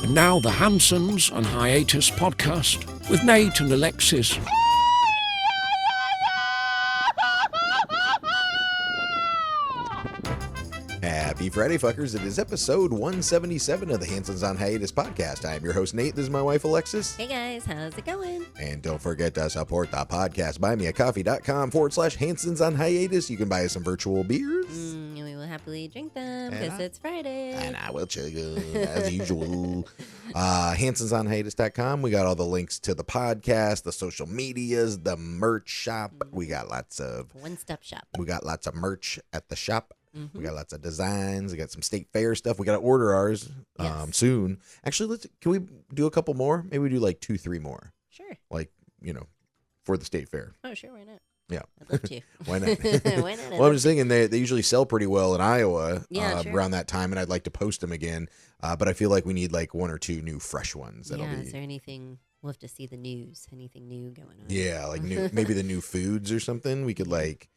And now the Hansons and Hiatus podcast with Nate and Alexis. Happy Friday, fuckers. It is episode 177 of the Hansons on Hiatus podcast. I am your host, Nate. This is my wife, Alexis. Hey guys, how's it going? And don't forget to support the podcast. buymeacoffee.com/Hansons on Hiatus. You can buy us some virtual beers. And we will happily drink them because it's Friday. And I will chug as usual. Hansonsonhiatus.com. We got all the links to the podcast, the social medias, the merch shop. We got lots of one-stop shop. We got lots of merch at the shop. We got lots of designs. We got some state fair stuff. We got to order ours soon. Actually, can we do a couple more? Maybe we do like 2-3 more. Sure. Like, for the state fair. Oh, sure. Why not? Yeah. I'd love to. Why not? Why not? Well, I'm just thinking they usually sell pretty well in Iowa sure. around that time, and I'd like to post them again. But I feel like we need like 1 or 2 new fresh ones. Is there anything? We'll have to see the news. Anything new going on? Yeah, like maybe the new foods or something. We could like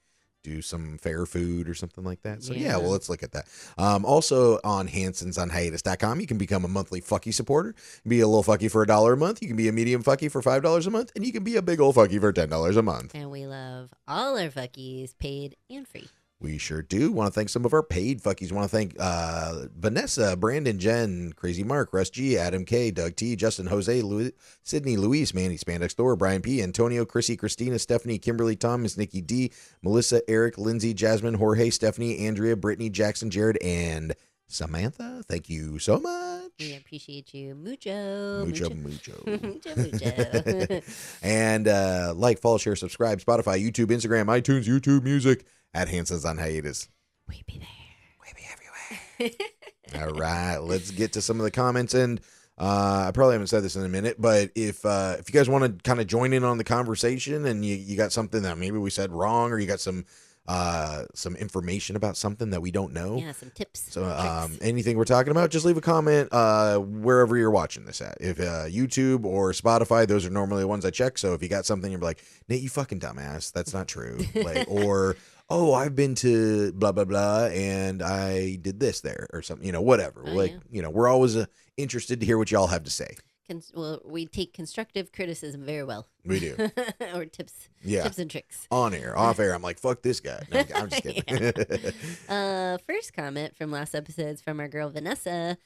do some fair food or something like that. So yeah, well, let's look at that. Also on hansonsonhiatus.com, you can become a monthly fucky supporter. Be a little fucky for $1 a month. You can be a medium fucky for $5 a month, and you can be a big old fucky for $10 a month. And we love all our fuckies, paid and free. We sure do. Want to thank some of our paid fuckies. Want to thank Vanessa, Brandon, Jen, Crazy Mark, Russ G, Adam K, Doug T, Justin, Jose, Sydney, Luis, Manny, Spandex Thor, Brian P, Antonio, Chrissy, Christina, Stephanie, Kimberly, Thomas, Nikki D, Melissa, Eric, Lindsay, Jasmine, Jorge, Stephanie, Andrea, Brittany, Jackson, Jared, and Samantha. Thank you so much. We appreciate you. Mucho. Mucho. Mucho. And like, follow, share, subscribe, Spotify, YouTube, Instagram, iTunes, YouTube Music. At Hansons on Hiatus. We be there. We be everywhere. All right, let's get to some of the comments. And I probably haven't said this in a minute, but if you guys want to kind of join in on the conversation and you got something that maybe we said wrong, or you got some information about something that we don't know. Yeah, some tips. So anything we're talking about, just leave a comment wherever you're watching this at. If YouTube or Spotify, those are normally the ones I check. So if you got something, you're like, Nate, you fucking dumbass. That's not true. Or oh, I've been to blah, blah, blah, and I did this there or something, whatever. We're always interested to hear what y'all have to say. Well, we take constructive criticism very well. We do. Or tips. Yeah. Tips and tricks. On air, off air, I'm like, fuck this guy. No, I'm just kidding. First comment from last episode's from our girl Vanessa.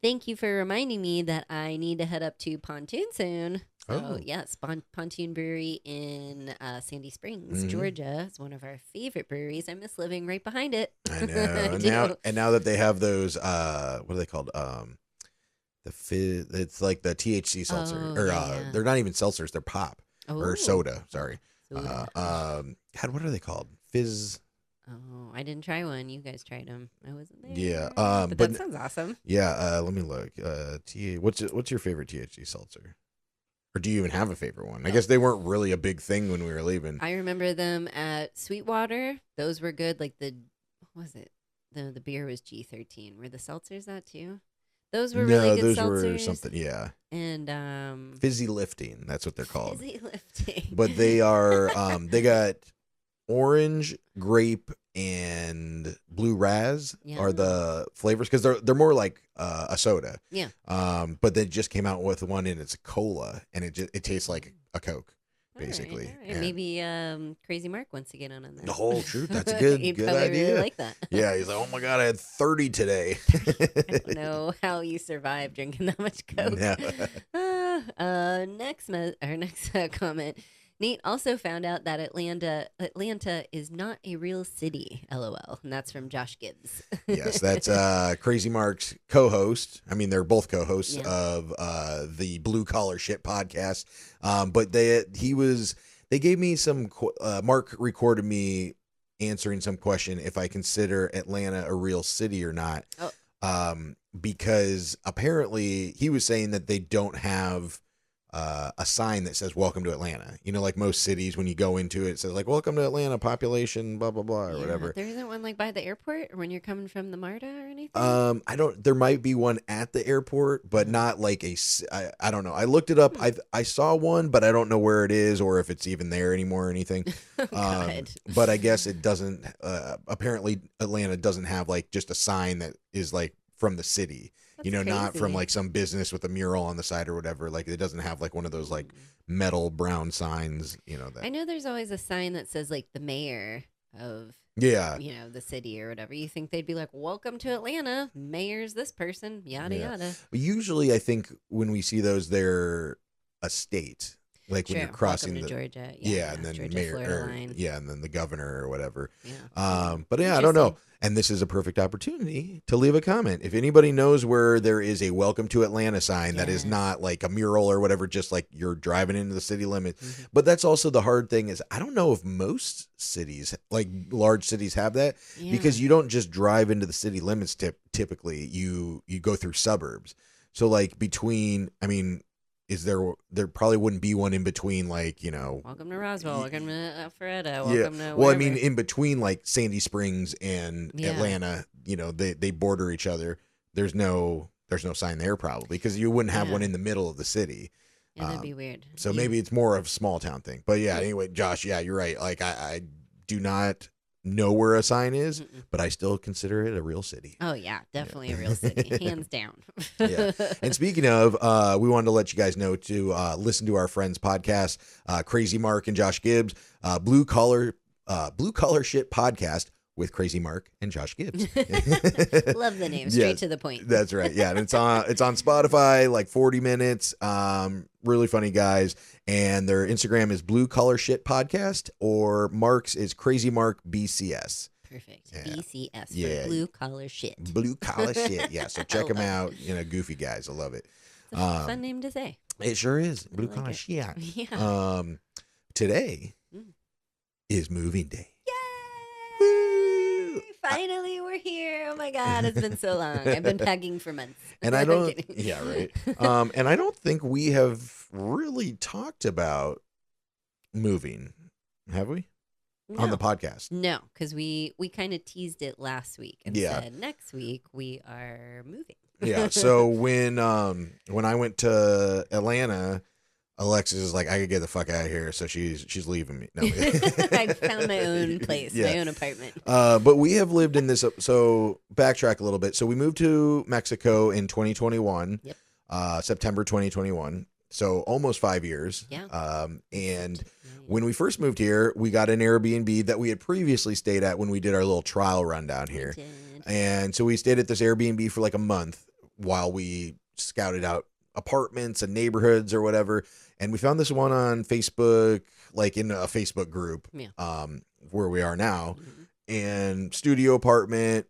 Thank you for reminding me that I need to head up to Pontoon soon. So, yes, Pontoon Brewery in Sandy Springs, Georgia. It's one of our favorite breweries. I miss living right behind it. I know. now that they have those, what are they called? It's like the THC seltzer. They're not even seltzers. They're pop. Or soda. Sorry. Soda. God, what are they called? Fizz. Oh, I didn't try one. You guys tried them. I wasn't there. Yeah. But that sounds awesome. Yeah. Let me look. What's your favorite THC seltzer? Or do you even have a favorite one? I guess they weren't really a big thing when we were leaving. I remember them at Sweetwater. Those were good. Like what was it? The beer was G13. Were the seltzers that too? Those were really good seltzers. No, those were something, yeah. And Fizzy Lifting, that's what they're called. Fizzy Lifting. But they are, they got orange, grape, and blue raz are the flavors, because they're more like a soda. Yeah. But they just came out with one, and it's a cola, and it tastes like a Coke. Basically, all right. Maybe Crazy Mark wants to get on that. The whole truth. That's a good He'd good probably idea. Really like that. Yeah, he's like, oh my god, I had 30 today. I don't know how you survive drinking that much Coke. Yeah. Next comment. Nate also found out that Atlanta is not a real city, LOL. And that's from Josh Gibbs. Yes, that's Crazy Mark's co-host. I mean, they're both co-hosts of the Blue Collar Shit podcast. But they gave me some, Mark recorded me answering some question if I consider Atlanta a real city or not. Because apparently he was saying that they don't have a sign that says "Welcome to Atlanta." Like most cities, when you go into it, it says like "Welcome to Atlanta, population, blah blah blah," or whatever. There isn't one like by the airport or when you're coming from the MARTA or anything. I don't. There might be one at the airport, but not like I don't know. I looked it up. I saw one, but I don't know where it is or if it's even there anymore or anything. But I guess it doesn't. Apparently, Atlanta doesn't have like just a sign that is like from the city. That's not from crazy. like some business with a mural on the side or whatever. Like it doesn't have like one of those like metal brown signs, that. I know there's always a sign that says like the mayor of Yeah. the city or whatever. You think they'd be like, "Welcome to Atlanta, mayor's this person, yada Yeah. yada." But usually I think when we see those, they're a state. Like when Sure. you're crossing Welcome to the Georgia. yeah, and then Georgia, mayor Florida line. yeah, and then the governor or whatever. Yeah. But yeah, I don't know. Interesting. And this is a perfect opportunity to leave a comment. If anybody knows where there is a welcome to Atlanta sign that is Yes. not like a mural or whatever, just like you're driving into the city limits. Mhm. But that's also the hard thing is I don't know if most cities, like large cities, have that because Yeah. you don't just drive into the city limits typically. You go through suburbs. So like is there probably wouldn't be one in between like, Welcome to Roswell. Welcome to Alpharetta. yeah. Welcome to Well, I wherever. mean, in between like Sandy Springs and Yeah. Atlanta, they border each other. There's no sign there probably because you wouldn't have Yeah. one in the middle of the city. Yeah, that'd be weird. So maybe it's more of a small town thing. But yeah, anyway, Josh, yeah, you're right. Like I do not know where a sign is, Mm-mm. but I still consider it a real city. Oh yeah, definitely a real city, hands down. Yeah. And speaking of, we wanted to let you guys know to listen to our friends' podcast, Crazy Mark and Josh Gibbs, Blue Collar Shit Podcast with Crazy Mark and Josh Gibbs. Love the name, straight Yeah, to the point. That's right. Yeah, and it's on Spotify, like 40 minutes. Really funny guys, and their Instagram is Blue Collar Shit Podcast, or Mark's is Crazy Mark BCS. Perfect. Yeah. BCS for Yeah. blue collar shit. Blue Collar Shit. Yeah, so check them love out. Goofy guys. I love it. It's a fun name to say. It sure is. Blue like Collar it. Shit. Yeah. Today Mm. is moving day. Yay! Finally, we're here. Oh my God, it's been so long. I've been packing for months. And I I'm don't, kidding. yeah, right. And I don't think we have really talked about moving, have we? On the podcast. No, because we kind of teased it last week and Yeah. said next week we are moving. Yeah. So when I went to Atlanta, Alexis is like, I could get the fuck out of here, so she's leaving me. No. I found my own place, Yeah. my own apartment. But we have lived in this. So backtrack a little bit. So we moved to Mexico in 2021. Yep. September 2021. So almost 5 years. Yeah. And when we first moved here, we got an Airbnb that we had previously stayed at when we did our little trial run down here. And so we stayed at this Airbnb for like a month while we scouted out apartments and neighborhoods or whatever. And we found this one on Facebook, like in a Facebook group, Yeah. where we are now. Mhm. And studio apartment,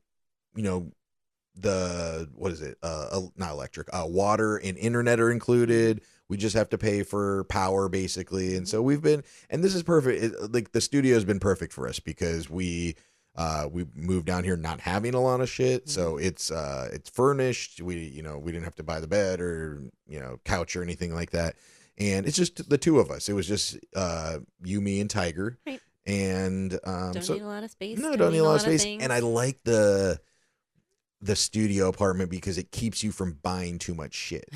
what is it? Not electric, water and internet are included. We just have to pay for power basically. And so we've been, and this is perfect. Like the studio has been perfect for us because we moved down here not having a lot of shit. So it's furnished. We didn't have to buy the bed or, couch or anything like that. And it's just the two of us. It was just you, me, and Tiger. Right. And Don't need a lot of space. no, don't need a lot of space. things. And I like the studio apartment because it keeps you from buying too much shit.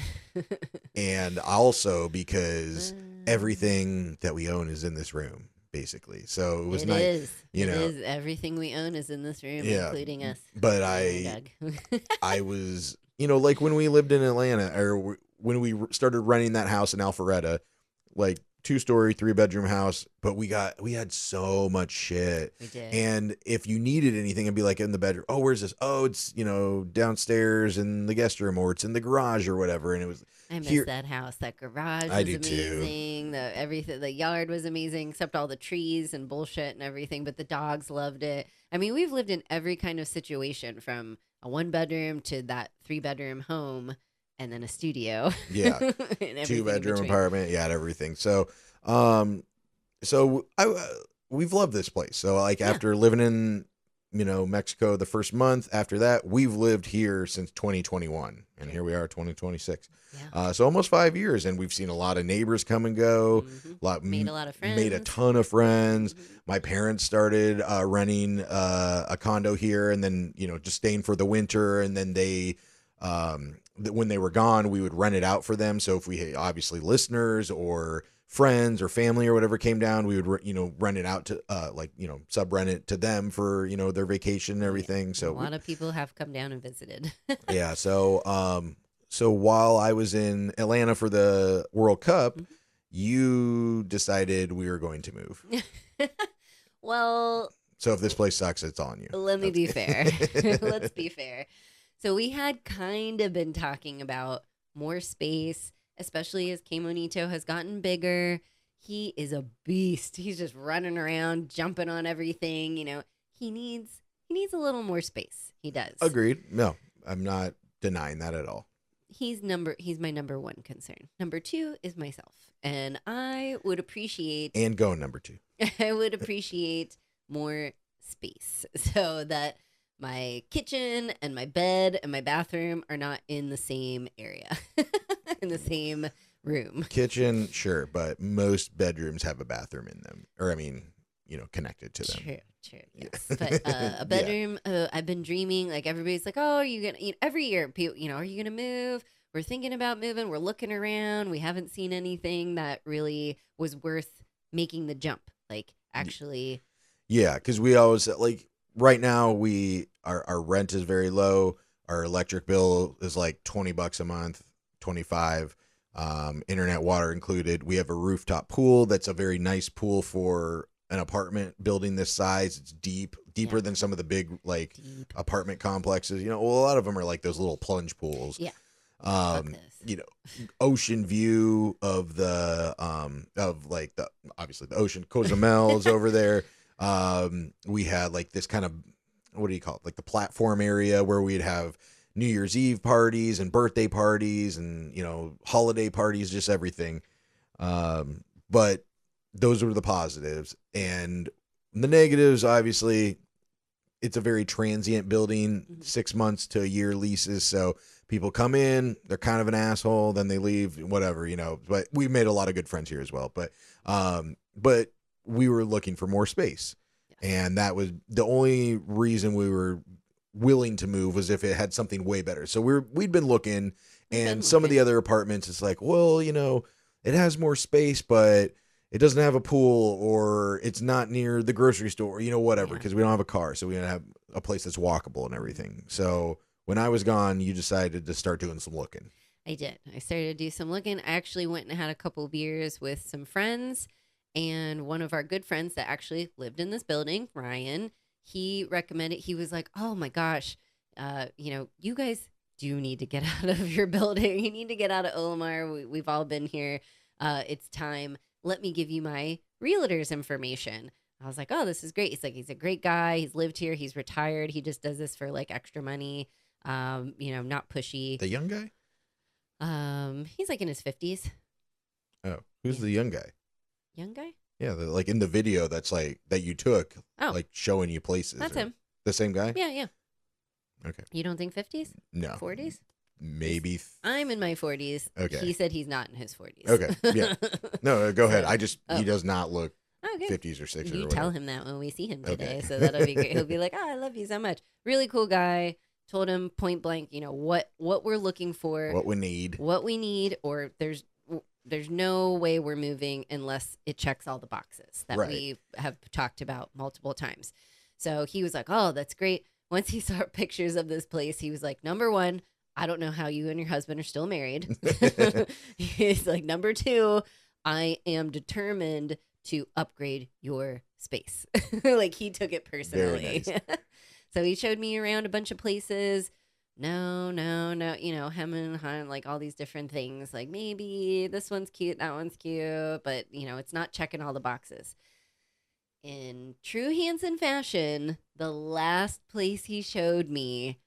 And also because everything that we own is in this room, basically. So it was It nice. is. you It know. is. Everything we own is in this room, Yeah. including us. But And Doug. I was, like when we lived in Atlanta or when we started renting that house in Alpharetta, like 2-story, 3-bedroom house, but we had so much shit. We did. And if you needed anything, it'd be like in the bedroom. Oh, where's this? Oh, it's, downstairs in the guest room, or it's in the garage or whatever. And it was, I miss here- that house. That garage I was do too. amazing. The yard was amazing, except all the trees and bullshit and everything. But the dogs loved it. I mean, we've lived in every kind of situation, from a 1-bedroom to that 3-bedroom home, and then a studio. Yeah. and everything in 2-bedroom between. apartment. Yeah, everything. So, we've loved this place. So like Yeah. after living in, Mexico the first month, after that, we've lived here since 2021, and here we are 2026. Yeah. So almost 5 years, and we've seen a lot of neighbors come and go. Mhm. Made a lot of friends. Made a ton of friends. Mhm. My parents started renting a condo here, and then just staying for the winter, and then they when they were gone, we would rent it out for them. So if we had obviously listeners or friends or family or whatever came down, we would, rent it out to, sub rent it to them for, their vacation and everything. So a lot of people have come down and visited. yeah. So while I was in Atlanta for the World Cup, you decided we were going to move. Well, so if this place sucks, it's on you. Let me be fair. Let's be fair. So we had kind of been talking about more space, especially as Kemonito has gotten bigger. He is a beast. He's just running around, jumping on everything. He needs a little more space. He does. Agreed. No, I'm not denying that at all. He's my number one concern. Number two is myself. And I would appreciate... And going number two. I would appreciate more space so that my kitchen and my bed and my bathroom are not in the same area, in the same room. Kitchen, sure, but most bedrooms have a bathroom in them. Or, connected to them. True, yes. But a bedroom, I've been dreaming, like everybody's like, oh, are you going to, every year, people, are you going to move? We're thinking about moving. We're looking around. We haven't seen anything that really was worth making the jump. Like, actually. Yeah, because we always, right now, our rent is very low. Our electric bill is like $20 a month, 25, internet, water included. We have a rooftop pool that's a very nice pool for an apartment building this size. It's deeper than some of the big apartment complexes. A lot of them are like those little plunge pools. Yeah. Ocean view of the obviously the ocean. Cozumel's over there. We had like this kind of, what do you call it? Like the platform area where we'd have New Year's Eve parties and birthday parties and, holiday parties, just everything. But those were the positives. And the negatives, obviously, it's a very transient building, 6 months to a year leases. So people come in, they're kind of an asshole, then they leave, whatever, But we made a lot of good friends here as well. But we were looking for more space. And that was the only reason we were willing to move, was if it had something way better. So we'd been looking, and some of the other apartments, it's like, well, it has more space, but it doesn't have a pool, or it's not near the grocery store, whatever, because we don't have a car. So we don't have a place that's walkable and everything. So when I was gone, you decided to start doing some looking. I did. I started to do some looking. I actually went and had a couple beers with some friends. And one of our good friends that actually lived in this building, Ryan, he recommended, he was like, oh my gosh, you guys do need to get out of your building. You need to get out of Olimar. We've all been here. It's time. Let me give you my realtor's information. I was like, oh, this is great. He's like, he's a great guy. He's lived here. He's retired. He just does this for like extra money. Not pushy. The young guy? He's like in his 50s. Oh, who's the young guy? Young guy? Yeah, like in the video that's like that you took, like showing you places. That's him. The same guy? Yeah. Okay. You don't think 50s? No. 40s? Maybe. I'm in my 40s. Okay. He said he's not in his 40s. Okay. Yeah. No, go ahead. He does not look okay. 50s or 60s. You or tell whatever. him that when we see him today. Okay. So that'll be great. He'll be like, oh, I love you so much. Really cool guy. Told him point blank, what we're looking for. What we need. Or there's no way we're moving unless it checks all the boxes that we have talked about multiple times. So he was like, oh, that's great. Once he saw pictures of this place, he was like, number one, I don't know how you and your husband are still married. He's like, number two, I am determined to upgrade your space. Like he took it personally. Very nice. So he showed me around a bunch of places. No, hem and hun, like all these different things. Like maybe this one's cute, that one's cute, but it's not checking all the boxes. In true Hanson fashion, the last place he showed me,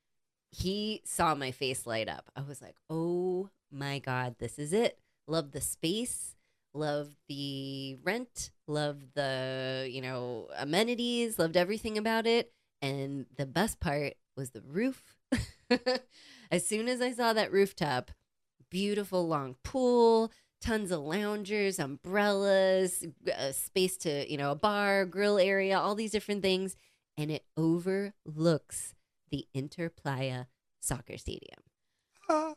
he saw my face light up. I was like, oh my God, this is it. Love the space, love the rent, love the, amenities, loved everything about it. And the best part was the roof. As soon as I saw that rooftop, beautiful long pool, tons of loungers, umbrellas, space to, a bar, grill area, all these different things. And it overlooks the Interplaya soccer stadium.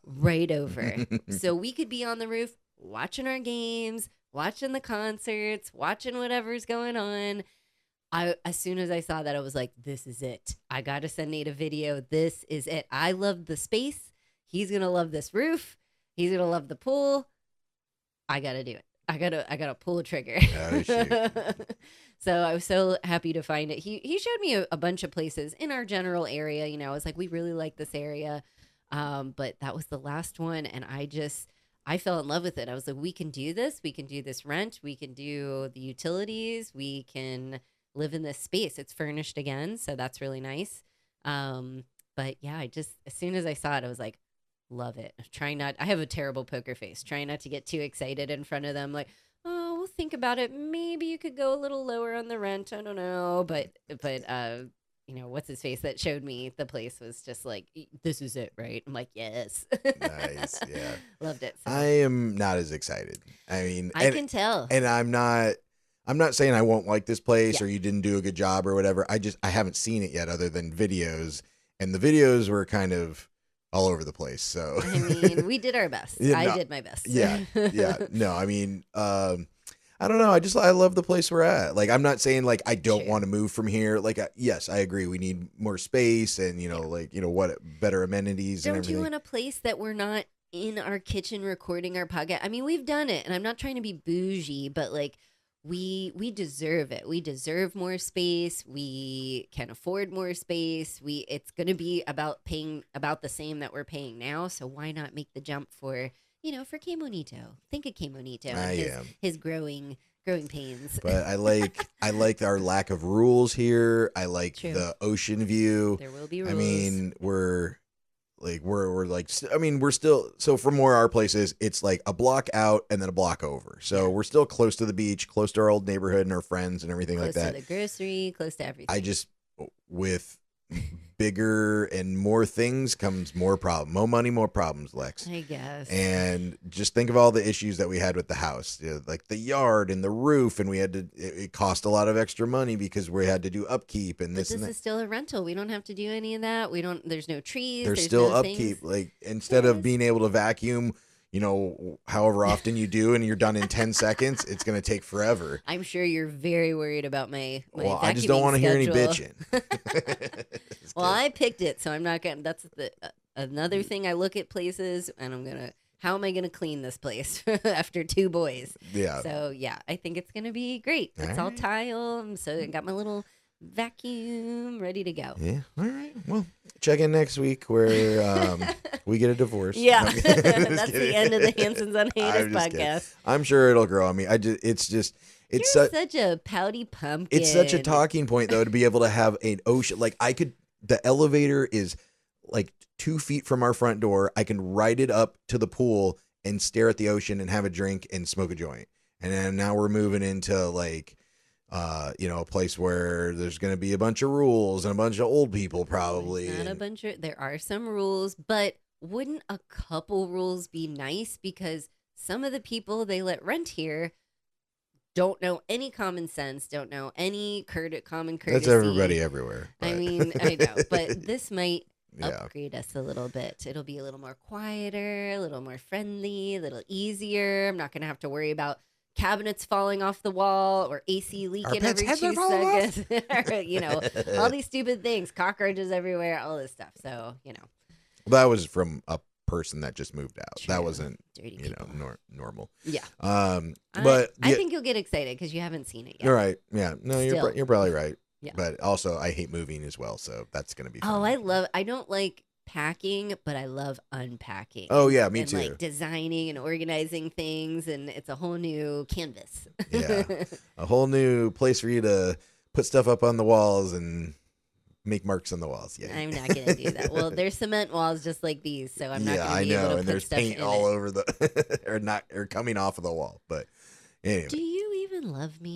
Right over. So we could be on the roof watching our games, watching the concerts, watching whatever's going on. As soon as I saw that, I was like, this is it. I got to send Nate a video. This is it. I love the space. He's going to love this roof. He's going to love the pool. I got to do it. I gotta pull a trigger. Oh, shoot. So I was so happy to find it. He showed me a bunch of places in our general area. You know, I was like, we really like this area. But that was the last one. And I fell in love with it. I was like, we can do this. We can do this rent. We can do the utilities. We can live in this space. It's furnished again. So that's really nice. But yeah, as soon as I saw it, I was like, love it. I have a terrible poker face. Trying not to get too excited in front of them. Like, oh, we'll think about it. Maybe you could go a little lower on the rent. I don't know. But you know, what's his face that showed me the place was just like, this is it, right? I'm like, yes. Nice. Yeah. Loved it. So. I am not as excited. I mean, I can tell. And I'm not saying I won't like this place or you didn't do a good job or whatever. I haven't seen it yet other than videos. And the videos were kind of all over the place. So I mean, we did our best. I did my best. Yeah. No, I mean, I don't know. I love the place we're at. Like, I'm not saying like I don't want to move from here. Like, yes, I agree. We need more space and what better amenities. Don't and everything. you want a place that we're not in our kitchen recording our podcast? I mean, we've done it, and I'm not trying to be bougie, but like we deserve it. We deserve more space. We can afford more space. It's going to be about paying about the same that we're paying now. So why not make the jump for K Monito? Think of K Monito and his growing pains. But I like our lack of rules here. I like the ocean view. There will be rules. I mean, we're still, so from where our place is, it's like a block out and then a block over. So we're still close to the beach, close to our old neighborhood and our friends and everything like that. Close to the grocery, close to everything. With bigger and more things comes more problem. More money, more problems, Lex. I guess. And just think of all the issues that we had with the house, like the yard and the roof, and it cost a lot of extra money because we had to do upkeep and this. But this is still a rental. We don't have to do any of that. There's no trees. There's still no upkeep. things. Like instead of being able to vacuum, however often you do, and you're done in 10 seconds, it's going to take forever. I'm sure you're very worried about my well, I just don't want to hear any bitching. Well, I picked it, so I'm not going to. That's another thing. I look at places, and how am I going to clean this place after 2 boys? Yeah. So, yeah, I think it's going to be great. It's all tile, so I got my little vacuum ready to go. Yeah. All right. Well, check in next week where we get a divorce. Yeah. That's the end of the Hansons on Hiatus podcast. Kidding. I'm sure it'll grow on me. It's You're such a pouty pumpkin. It's such a talking point though to be able to have an ocean. Like the elevator is like 2 feet from our front door. I can ride it up to the pool and stare at the ocean and have a drink and smoke a joint. And then now we're moving into like a place where there's going to be a bunch of rules and a bunch of old people probably. There are some rules, but wouldn't a couple rules be nice? Because some of the people they let rent here don't know any common sense, don't know any common courtesy. That's everybody everywhere. But. I mean, I know, but this might upgrade us a little bit. It'll be a little more quieter, a little more friendly, a little easier. I'm not going to have to worry about cabinets falling off the wall or AC leaking every 2 seconds. All these stupid things, cockroaches everywhere, all this stuff. So, That was from a person that just moved out. True. That wasn't, dirty normal. Yeah. But I think you'll get excited because you haven't seen it yet. You're right. Yeah. No, you're probably right. Yeah. But also, I hate moving as well, so that's going to be fun. Oh, I don't like packing, but I love unpacking. Oh yeah, me too. Like designing and organizing things, and it's a whole new canvas. Yeah, a whole new place for you to put stuff up on the walls and make marks on the walls. Yeah, I'm not gonna do that. Well, there's cement walls just like these, so I'm not gonna be able to and put there's stuff paint in all it. over the or coming off of the wall. But anyway, do you even love me?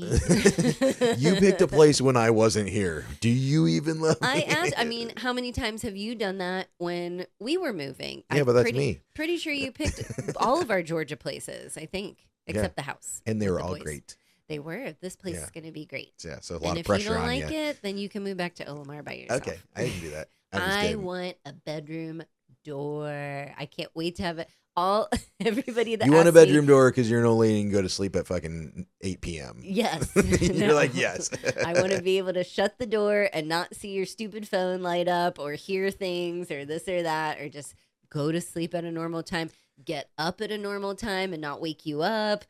You picked a place when I wasn't here. Do you even love me? I asked. I mean, how many times have you done that when we were moving? Yeah, but that's me. Pretty sure you picked all of our Georgia places, I think, except the house. And they were all boys. great. They were. This place is going to be great. Yeah, so a lot of pressure on you. And if you don't like it, then you can move back to Olimar by yourself. Okay, I can do that. I want a bedroom door. I can't wait to have it all. Everybody that You want a asks me- bedroom door because you're an old lady and go to sleep at fucking 8 p.m. Yes. You're No. like, yes. I want to be able to shut the door and not see your stupid phone light up or hear things or this or that, or just go to sleep at a normal time, get up at a normal time and not wake you up.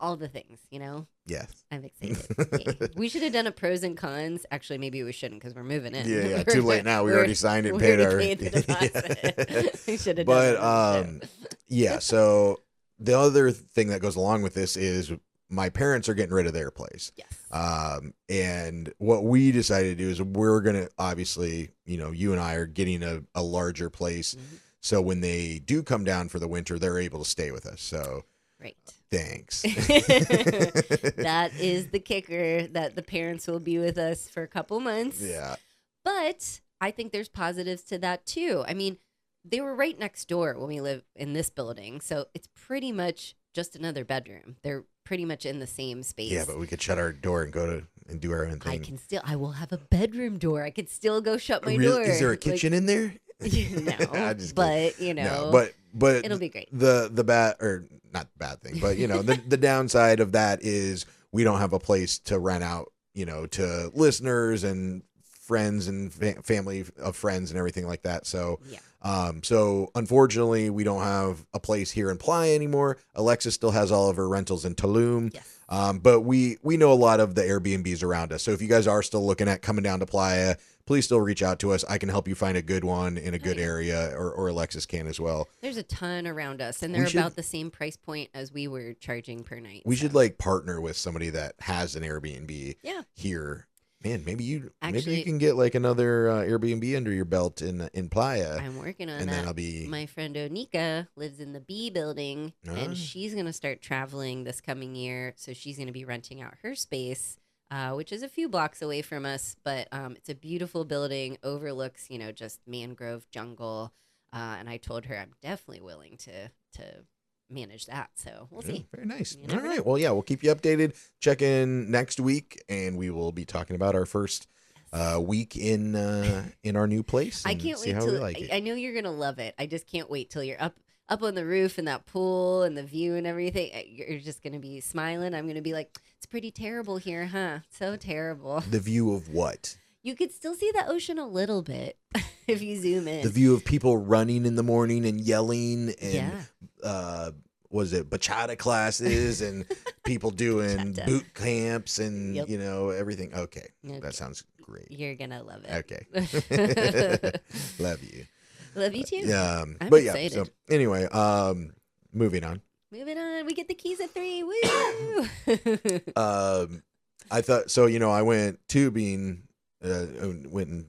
All the things, you know? Yes. I'm excited. Yay. We should have done a pros and cons. Actually, maybe we shouldn't because we're moving in. Yeah. Too late now. We already signed it and we paid already our. paid the deposit. We should have But done it. yeah. So the other thing that goes along with this is my parents are getting rid of their place. Yes. And what we decided to do is we're gonna obviously, you and I are getting a larger place, Mhm. so when they do come down for the winter, they're able to stay with us. So Right. thanks. That is the kicker, that the parents will be with us for a couple months. Yeah. But I think there's positives to that too. I mean, they were right next door when we live in this building. So it's pretty much just another bedroom. They're pretty much in the same space. Yeah, but we could shut our door and go to and do our own thing. I will have a bedroom door. I could still go shut my Really? door. Is there a kitchen in there? No, I'm just but kidding. no, but it'll be great. The bad, or not bad thing, but the downside of that is we don't have a place to rent out, to listeners and friends and family of friends and everything like that. So Yeah. so unfortunately we don't have a place here in Playa anymore. Alexis still has all of her rentals in Tulum. Yes. But we know a lot of the Airbnbs around us. So if you guys are still looking at coming down to Playa, please still reach out to us. I can help you find a good one in a good area, or Alexis can as well. There's a ton around us, and We they're should- about the same price point as we were charging per night. We so. should like partner with somebody that has an Airbnb Yeah. here. Man, maybe you Actually- can get like another Airbnb under your belt in Playa. I'm working on and that. then I'll be My friend Onika lives in the B building, Ah. and she's going to start traveling this coming year. So she's going to be renting out her space, which is a few blocks away from us. But it's a beautiful building, overlooks, just mangrove jungle. And I told her I'm definitely willing to manage that. So we'll see. Very nice. You All never right. know. Well, yeah, we'll keep you updated. Check in next week, and we will be talking about our first week in our new place. I and can't see wait how we till like it. I know you're going to love it. I just can't wait till you're up on the roof and that pool and the view and everything. You're just going to be smiling. I'm going to be like, it's pretty terrible here, huh? So terrible. The view of what? You could still see the ocean a little bit if you zoom in. The view of people running in the morning and yelling and Yeah. was it bachata classes and people doing Bachata. boot camps and Yep. everything. Okay. Okay. That sounds great. You're going to love it. Okay. Love you. Love you too. I'm But yeah, excited. so anyway, moving on. Moving on. We get the keys at 3. Woo! I thought so. I went tubing. Went and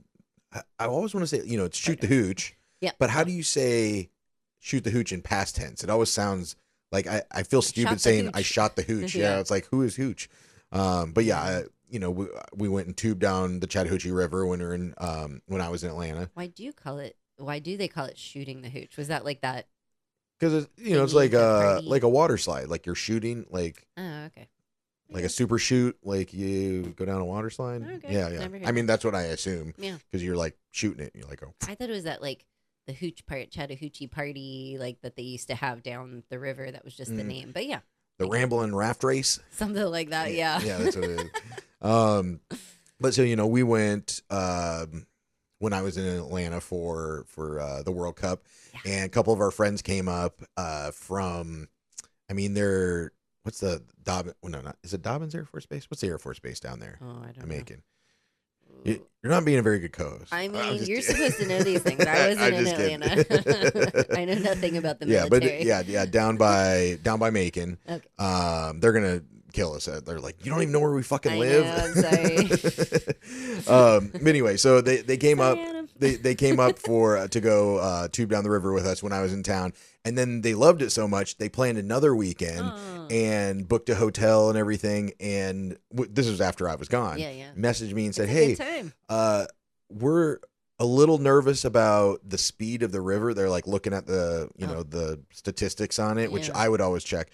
I always want to say it's shoot the hooch. Yeah. But how do you say shoot the hooch in past tense? It always sounds like I feel Shot stupid the saying hooch. I shot the hooch. Yeah. Yeah, it's like who is hooch? But yeah, we went and tubed down the Chattahoochee River when we were in when I was in Atlanta. Why do they call it shooting the hooch? Was that like that? Because it's Thingy, like the party. a water slide, like you're shooting like Oh, okay. a super shoot, like you go down a water slide. Okay, Yeah. never heard I mean that's what I assume. Yeah. Because you're like shooting it, and you're like, oh. I thought it was that like the hooch part, Chattahoochee party, like that they used to have down the river. That was just the name. But yeah, The Ramblin' Raft Race. something like that. Yeah. Yeah, that's what it is. But so we went when I was in Atlanta for the World Cup, and a couple of our friends came up from. I mean, they're what's the Dobbins? Well, no, not is it Dobbins Air Force Base? What's the Air Force Base down there? Oh, I don't know. Jamaican. You're not being a very good co-host. I I'm mean, just you're kidding. supposed to know these things. I wasn't I'm in just kidding. Atlanta. I know nothing about the Yeah, military. but yeah, down by Macon. Okay. They're gonna kill us. They're like, you don't even know where we fucking I live. know, I'm sorry. But anyway, so they came Sorry, up. Adam. They came up for to go tube down the river with us when I was in town, and then they loved it so much they planned another weekend Oh. and booked a hotel and everything. And this was after I was gone. Yeah, yeah. Messaged me and said, It's a "Hey, good time. we're a little nervous about the speed of the river." They're like looking at the the statistics on it, which Yeah. I would always check.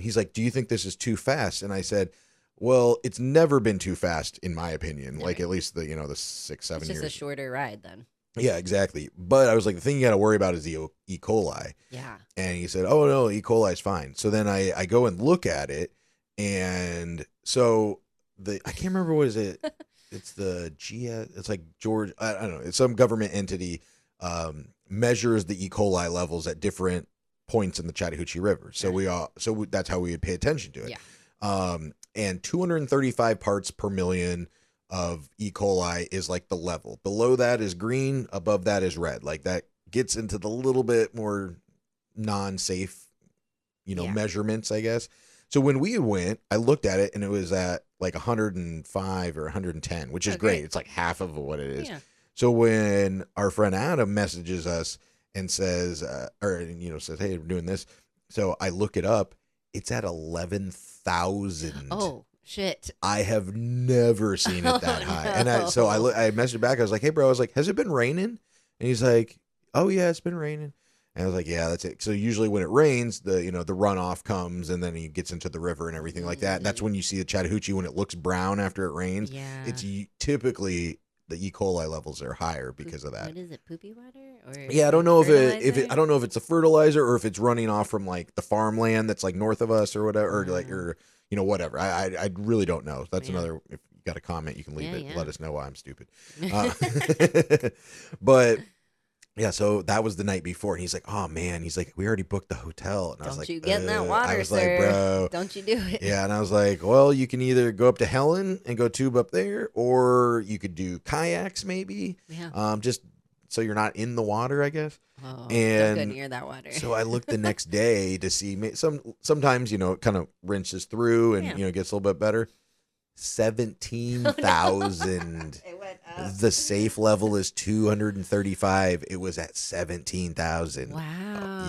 He's like, "Do you think this is too fast?" And I said, "Well, it's never been too fast in my opinion. Like Right. at least the 6-7 It's just years." a shorter ride then. Yeah, exactly. But I was like, the thing you got to worry about is the E. coli. Yeah. And he said, oh, no, E. coli is fine. So then I go and look at it. And so I can't remember what is it. It's the GS. It's like George. I don't know. It's some government entity measures the E. coli levels at different points in the Chattahoochee River. So that's how we would pay attention to it. Yeah. And 235 parts per million of E. coli is like the level. Below that is green. Above that is red. Like that gets into the little bit more non-safe, measurements, I guess. So when we went, I looked at it and it was at like 105 or 110, which is great. It's like half of what it is. Yeah. So when our friend Adam messages us and says, says, hey, we're doing this. So I look it up. It's at 11,000. Oh, shit. I have never seen it that high. And I messaged back. I was like, hey, bro, has it been raining? And he's like, oh, yeah, it's been raining. And I was like, yeah, that's it. So usually when it rains, the runoff comes and then he gets into the river and everything like that. And that's when you see the Chattahoochee when it looks brown after it rains. Yeah. It's typically the E. coli levels are higher because of that. What is it? Poopy water? Or yeah, I don't know if I don't know if it's a fertilizer or if it's running off from like the farmland that's like north of us or whatever, or whatever. I really don't know. That's another. If you got a comment, you can leave it. Yeah. Let us know why I'm stupid. But. Yeah, so that was the night before, and he's like, "Oh man," he's like, "We already booked the hotel," and I was like, "Don't you get in that water, I was sir? like, bro, don't you do it?" Yeah, and I was like, "Well, you can either go up to Helen and go tube up there, or you could do kayaks, maybe. Yeah. Just so you're not in the water, I guess." Oh, and don't go near that water. So I looked the next day to see sometimes it kind of rinses through and gets a little bit better. 17,000. It went up. The safe level is 235. It was at 17,000. Wow.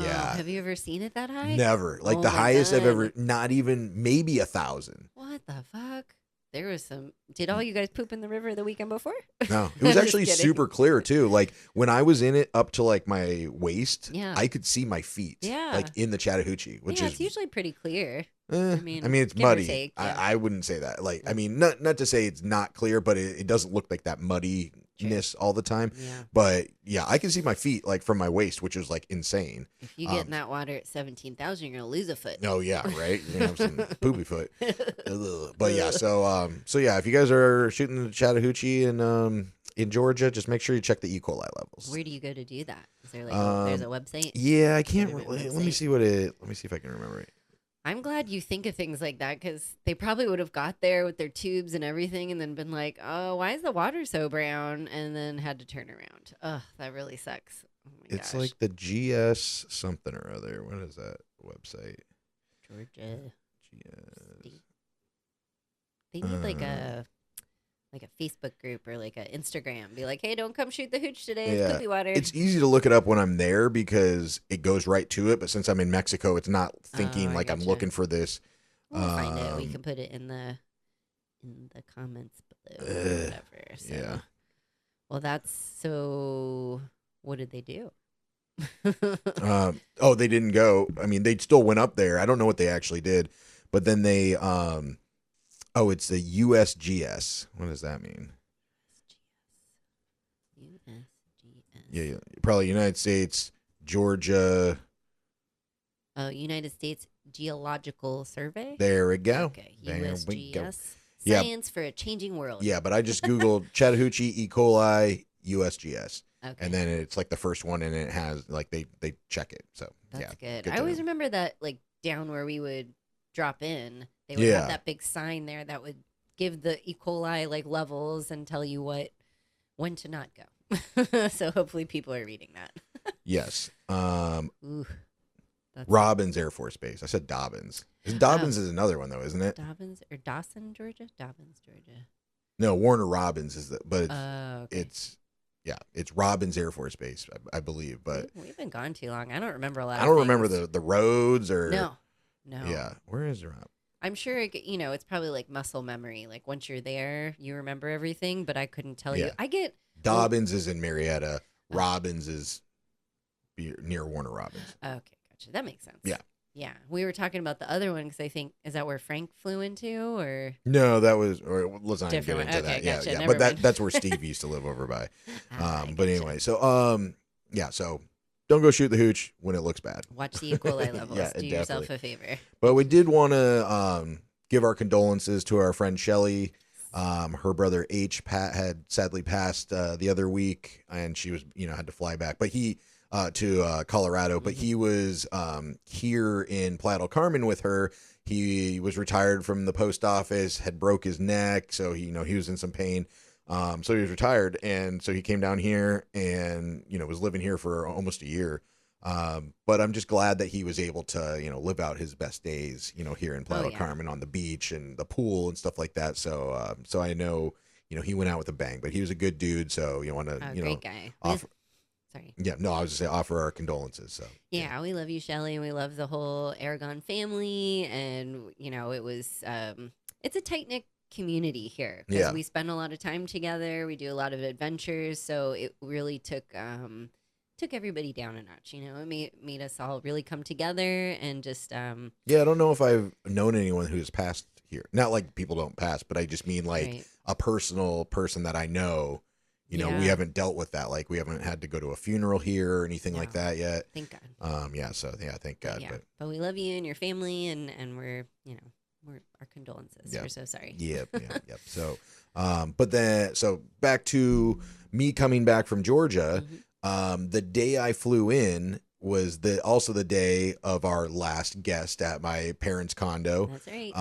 Yeah. Have you ever seen it that high? Never. Like the highest I've ever. Not even maybe 1,000. What the fuck? There was some. Did all you guys poop in the river the weekend before? No, it was actually super clear too. Like when I was in it up to like my waist, I could see my feet. Yeah. Like in the Chattahoochee, which is it's usually pretty clear. I mean, it's muddy. Take, I wouldn't say that. Like, I mean, not to say it's not clear, but it doesn't look like that muddiness all the time. Yeah. But yeah, I can see my feet like from my waist, which is like insane. If you get in that water at 17,000, you're gonna lose a foot. Oh yeah, right. You're gonna have some poopy foot. But yeah, so yeah, if you guys are shooting the Chattahoochee and in Georgia, just make sure you check the E. coli levels. Where do you go to do that? Is there like there's a website? Yeah, I can't. Let me see if I can remember it. I'm glad you think of things like that because they probably would have got there with their tubes and everything and then been like, oh, why is the water so brown? And then had to turn around. Ugh, that really sucks. Oh my it's gosh. like the GS something or other. What is that website? Georgia. GS. State. They need like a Facebook group or like an Instagram. Be like, hey, don't come shoot the hooch today. It's poopy water. It's easy to look it up when I'm there because it goes right to it. But since I'm in Mexico, it's not thinking like I'm looking for this. We'll find it. We can put it in the comments below or whatever. So. Yeah. Well, so. What did they do? They didn't go. I mean, they still went up there. I don't know what they actually did, but then they it's the USGS. What does that mean? USGS. Yeah, probably United States, Georgia. Oh, United States Geological Survey? There we go. Okay, USGS. Yeah. Science for a changing world. Yeah, but I just Googled Chattahoochee E. coli USGS. Okay. And then it's like the first one and it has like they check it. So that's good. I always remember that like down where we would drop in, they would have that big sign there that would give the E. coli like levels and tell you when to not go. So hopefully people are reading that. Yes. Ooh, Robbins Air Force Base. I said Dobbins. Dobbins is another one though, isn't it? Dobbins or Dawson, Georgia? Dobbins, Georgia. No, Warner Robins is but okay. it's Robbins Air Force Base, I believe. But we've been gone too long. I don't remember a lot. I don't remember the roads or no. Yeah, where is Rob? I'm sure it's probably like muscle memory. Like once you're there, you remember everything. But I couldn't tell you. I get Dobbins is in Marietta. Robbins is near Warner Robins. Okay, gotcha. That makes sense. Yeah. Yeah, we were talking about the other one because I think is that where Frank flew into or No, that was. Or let's not even get different into one? Okay, that. Yeah, gotcha. yeah. Never But mind. that's where Steve used to live over by. But Gotcha. anyway, so yeah. So don't go shoot the hooch when it looks bad. Watch the E. coli levels. Yeah, Do yourself a favor. But we did want to give our condolences to our friend Shelly. Her brother Pat had sadly passed the other week, and she was, had to fly back. But he to Colorado, but he was here in Playa del Carmen with her. He was retired from the post office, had broke his neck, so he was in some pain. So he was retired, and so he came down here and was living here for almost a year. But I'm just glad that he was able to, live out his best days, here in Playa del Carmen on the beach and the pool and stuff like that. So, so I know, he went out with a bang, but he was a good dude. So you want to, great guy. Sorry. Yeah, no, I was just saying offer our condolences. So yeah, we love you, Shelly, and we love the whole Aragon family. And it was, it's a tight knit community here because we spend a lot of time together. We do a lot of adventures, so it really took everybody down a notch. It made us all really come together and just yeah, I don't know if I've known anyone who's passed here. Not like people don't pass, but I just mean like a personal person that I know. We haven't dealt with that. Like we haven't had to go to a funeral here or anything like that yet. Thank God. Yeah. So yeah, thank God. But we love you and your family, and we're our condolences. We're so sorry. Yep. So, but then back to me coming back from Georgia. The day I flew in was also the day of our last guest at my parents' condo. That's right.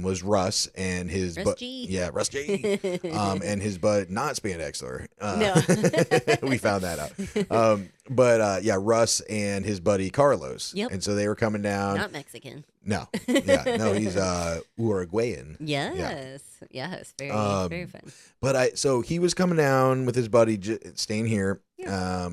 Was Russ and his Russ G. Yeah, Russ G. And his bud, not Spandexler. No. We found that out. But yeah, Russ and his buddy Carlos. Yep. And so they were coming down. Not Mexican. No. Yeah. No, he's Uruguayan. Yes. Yeah. Yes. Very very fun. But so he was coming down with his buddy, staying here. Yeah.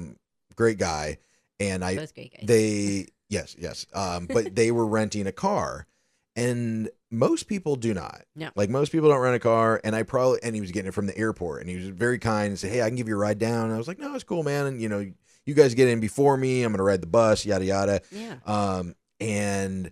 Great guy. And Those great guys. yes. But they were renting a car, and most people do not. No. Like most people don't rent a car. And he was getting it from the airport, and he was very kind and said, "Hey, I can give you a ride down." And I was like, "No, it's cool, man. And you guys get in before me. I'm going to ride the bus, yada, yada." Yeah. And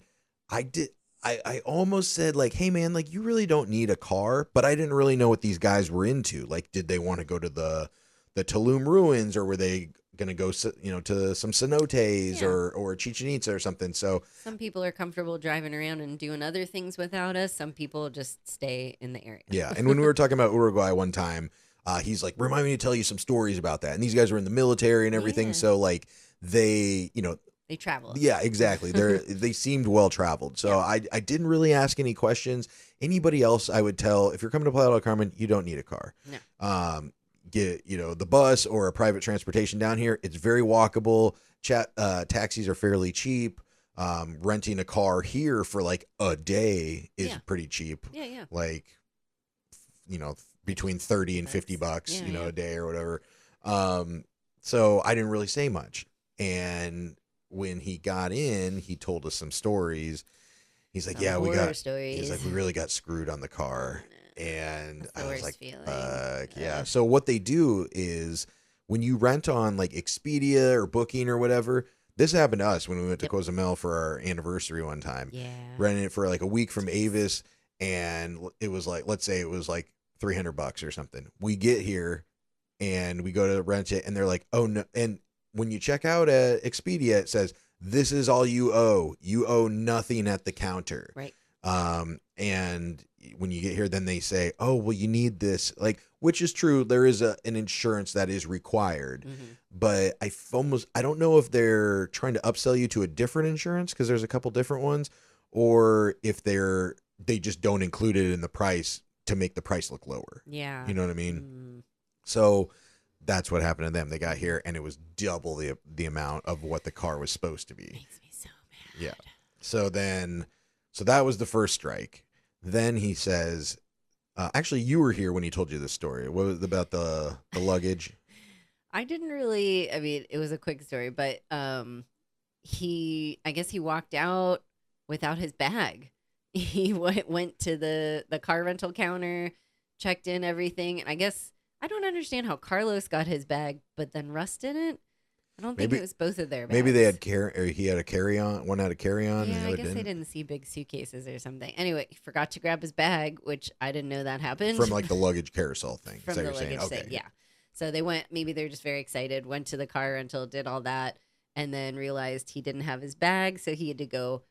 I almost said like, "Hey man, like you really don't need a car," but I didn't really know what these guys were into. Like, did they want to go to the Tulum ruins, or were they going to go, to some cenotes or Chichen Itza or something? So some people are comfortable driving around and doing other things without us. Some people just stay in the area. Yeah. And when we were talking about Uruguay one time, he's like, "Remind me to tell you some stories about that." And these guys were in the military and everything. Yeah. So like they travel. Yeah, exactly. They seemed well traveled. So I didn't really ask any questions. Anybody else I would tell, if you're coming to Playa del Carmen, you don't need a car. No. Get the bus or a private transportation down here. It's very walkable. Taxis are fairly cheap. Renting a car here for like a day is pretty cheap. Yeah. Like, between 30 and $50, a day or whatever. So I didn't really say much. And when he got in, he told us some stories. He's like, Some horror stories. He's like, we really got screwed on the car. And That's the I was worst like, feeling. yeah. So what they do is when you rent on like Expedia or Booking or whatever, this happened to us when we went to Cozumel for our anniversary one time. Yeah. Rented it for like a week from Avis, and it was like, let's say it was like $300 or something. We get here and we go to rent it, and they're like, "Oh no!" And when you check out at Expedia, it says, "This is all you owe. You owe nothing at the counter." Right. And when you get here, then they say, "Oh, well, you need this," like, which is true. There is an insurance that is required, but I don't know if they're trying to upsell you to a different insurance, because there's a couple different ones, or if they just don't include it in the price to make the price look lower. Yeah. You know what I mean? So that's what happened to them. They got here and it was double the amount of what the car was supposed to be. Makes me so mad. Yeah. So that was the first strike. Then he says, actually, you were here when he told you this story. What was about the luggage? I didn't really, it was a quick story, but I guess he walked out without his bag. He went to the car rental counter, checked in everything. And I guess, I don't understand how Carlos got his bag, but then Russ didn't. I don't think it was both of their bags. Maybe they had he had a carry-on. One had a carry-on. Yeah, and the I other guess didn't. they didn't see big suitcases or something. Anyway, he forgot to grab his bag, which I didn't know that happened. From like the luggage carousel thing. From the luggage thing, yeah. So they went, maybe they're just very excited, went to the car rental, did all that, and then realized he didn't have his bag, so he had to go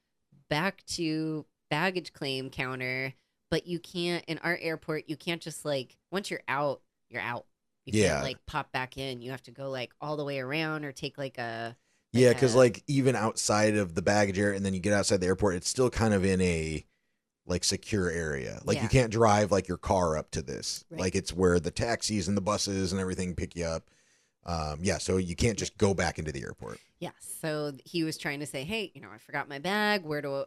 back to baggage claim counter. But you can't, in our airport, you can't just like, once you're out, you're out. You can't like pop back in. You have to go like all the way around or take like a... Yeah, because like even outside of the baggage area and then you get outside the airport, it's still kind of in a like secure area. Like you can't drive like your car up to this. Right. Like it's where the taxis and the buses and everything pick you up. So you can't just go back into the airport. Yeah. So he was trying to say, hey, I forgot my bag.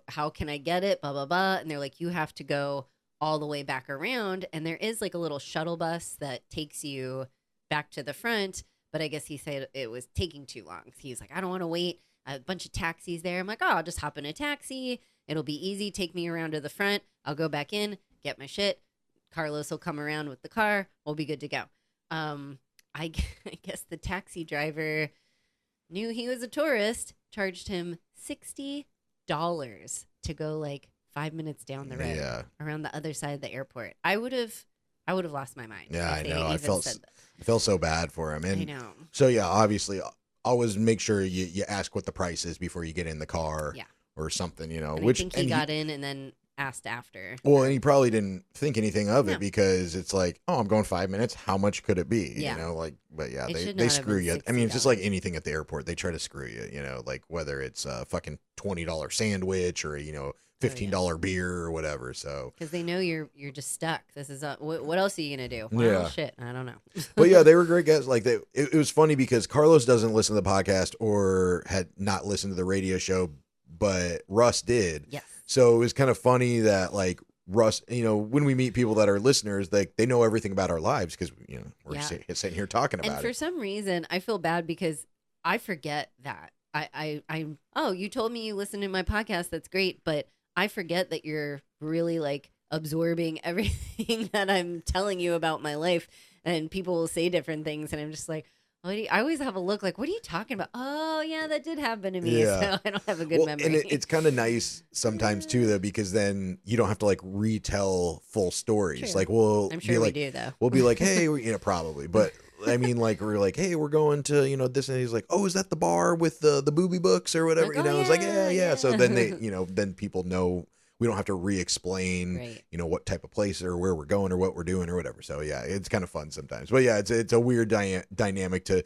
How can I get it? Blah, blah, blah. And they're like, you have to go all the way back around. And there is like a little shuttle bus that takes you back to the front. But I guess he said it was taking too long. He's like, I don't want to wait. A bunch of taxis there. I'm like, I'll just hop in a taxi. It'll be easy. Take me around to the front. I'll go back in, get my shit. Carlos will come around with the car. We'll be good to go. I guess the taxi driver knew he was a tourist, charged him $60 to go like 5 minutes down the road around the other side of the airport. I would have lost my mind. Yeah, I know. I felt so bad for him. And I know. So yeah, obviously always make sure you ask what the price is before you get in the car or something, And I think he got in and then asked after. Well, and he probably didn't think anything of it because it's like, oh, I'm going 5 minutes. How much could it be? Yeah. But yeah, they screw you. I mean, it's just like anything at the airport. They try to screw you, like whether it's a fucking $20 sandwich or, $15 beer or whatever. So because they know you're just stuck. This is what else are you gonna do? Well, shit, I don't know. But yeah, they were great guys. Like it was funny because Carlos doesn't listen to the podcast or had not listened to the radio show, but Russ did. Yes. So it was kind of funny that like Russ, when we meet people that are listeners, they know everything about our lives because we're sitting here talking about it. And for some reason, I feel bad because I forget that. You told me you listen to my podcast. That's great, but I forget that you're really like absorbing everything that I'm telling you about my life, and people will say different things, and I'm just like, I always have a look like, what are you talking about? Oh yeah, that did happen to me. Yeah. So I don't have a good memory. And it's kind of nice sometimes too, though, because then you don't have to like retell full stories. True. Like I'm sure we do though. We'll be like, hey, probably, but. I mean, like we're like, hey, we're going to this, and he's like, oh, is that the bar with the booby books or whatever? Like, It's like, yeah. So then they, then people know we don't have to re-explain, what type of place or where we're going or what we're doing or whatever. So yeah, it's kind of fun sometimes. But yeah, it's a weird dynamic to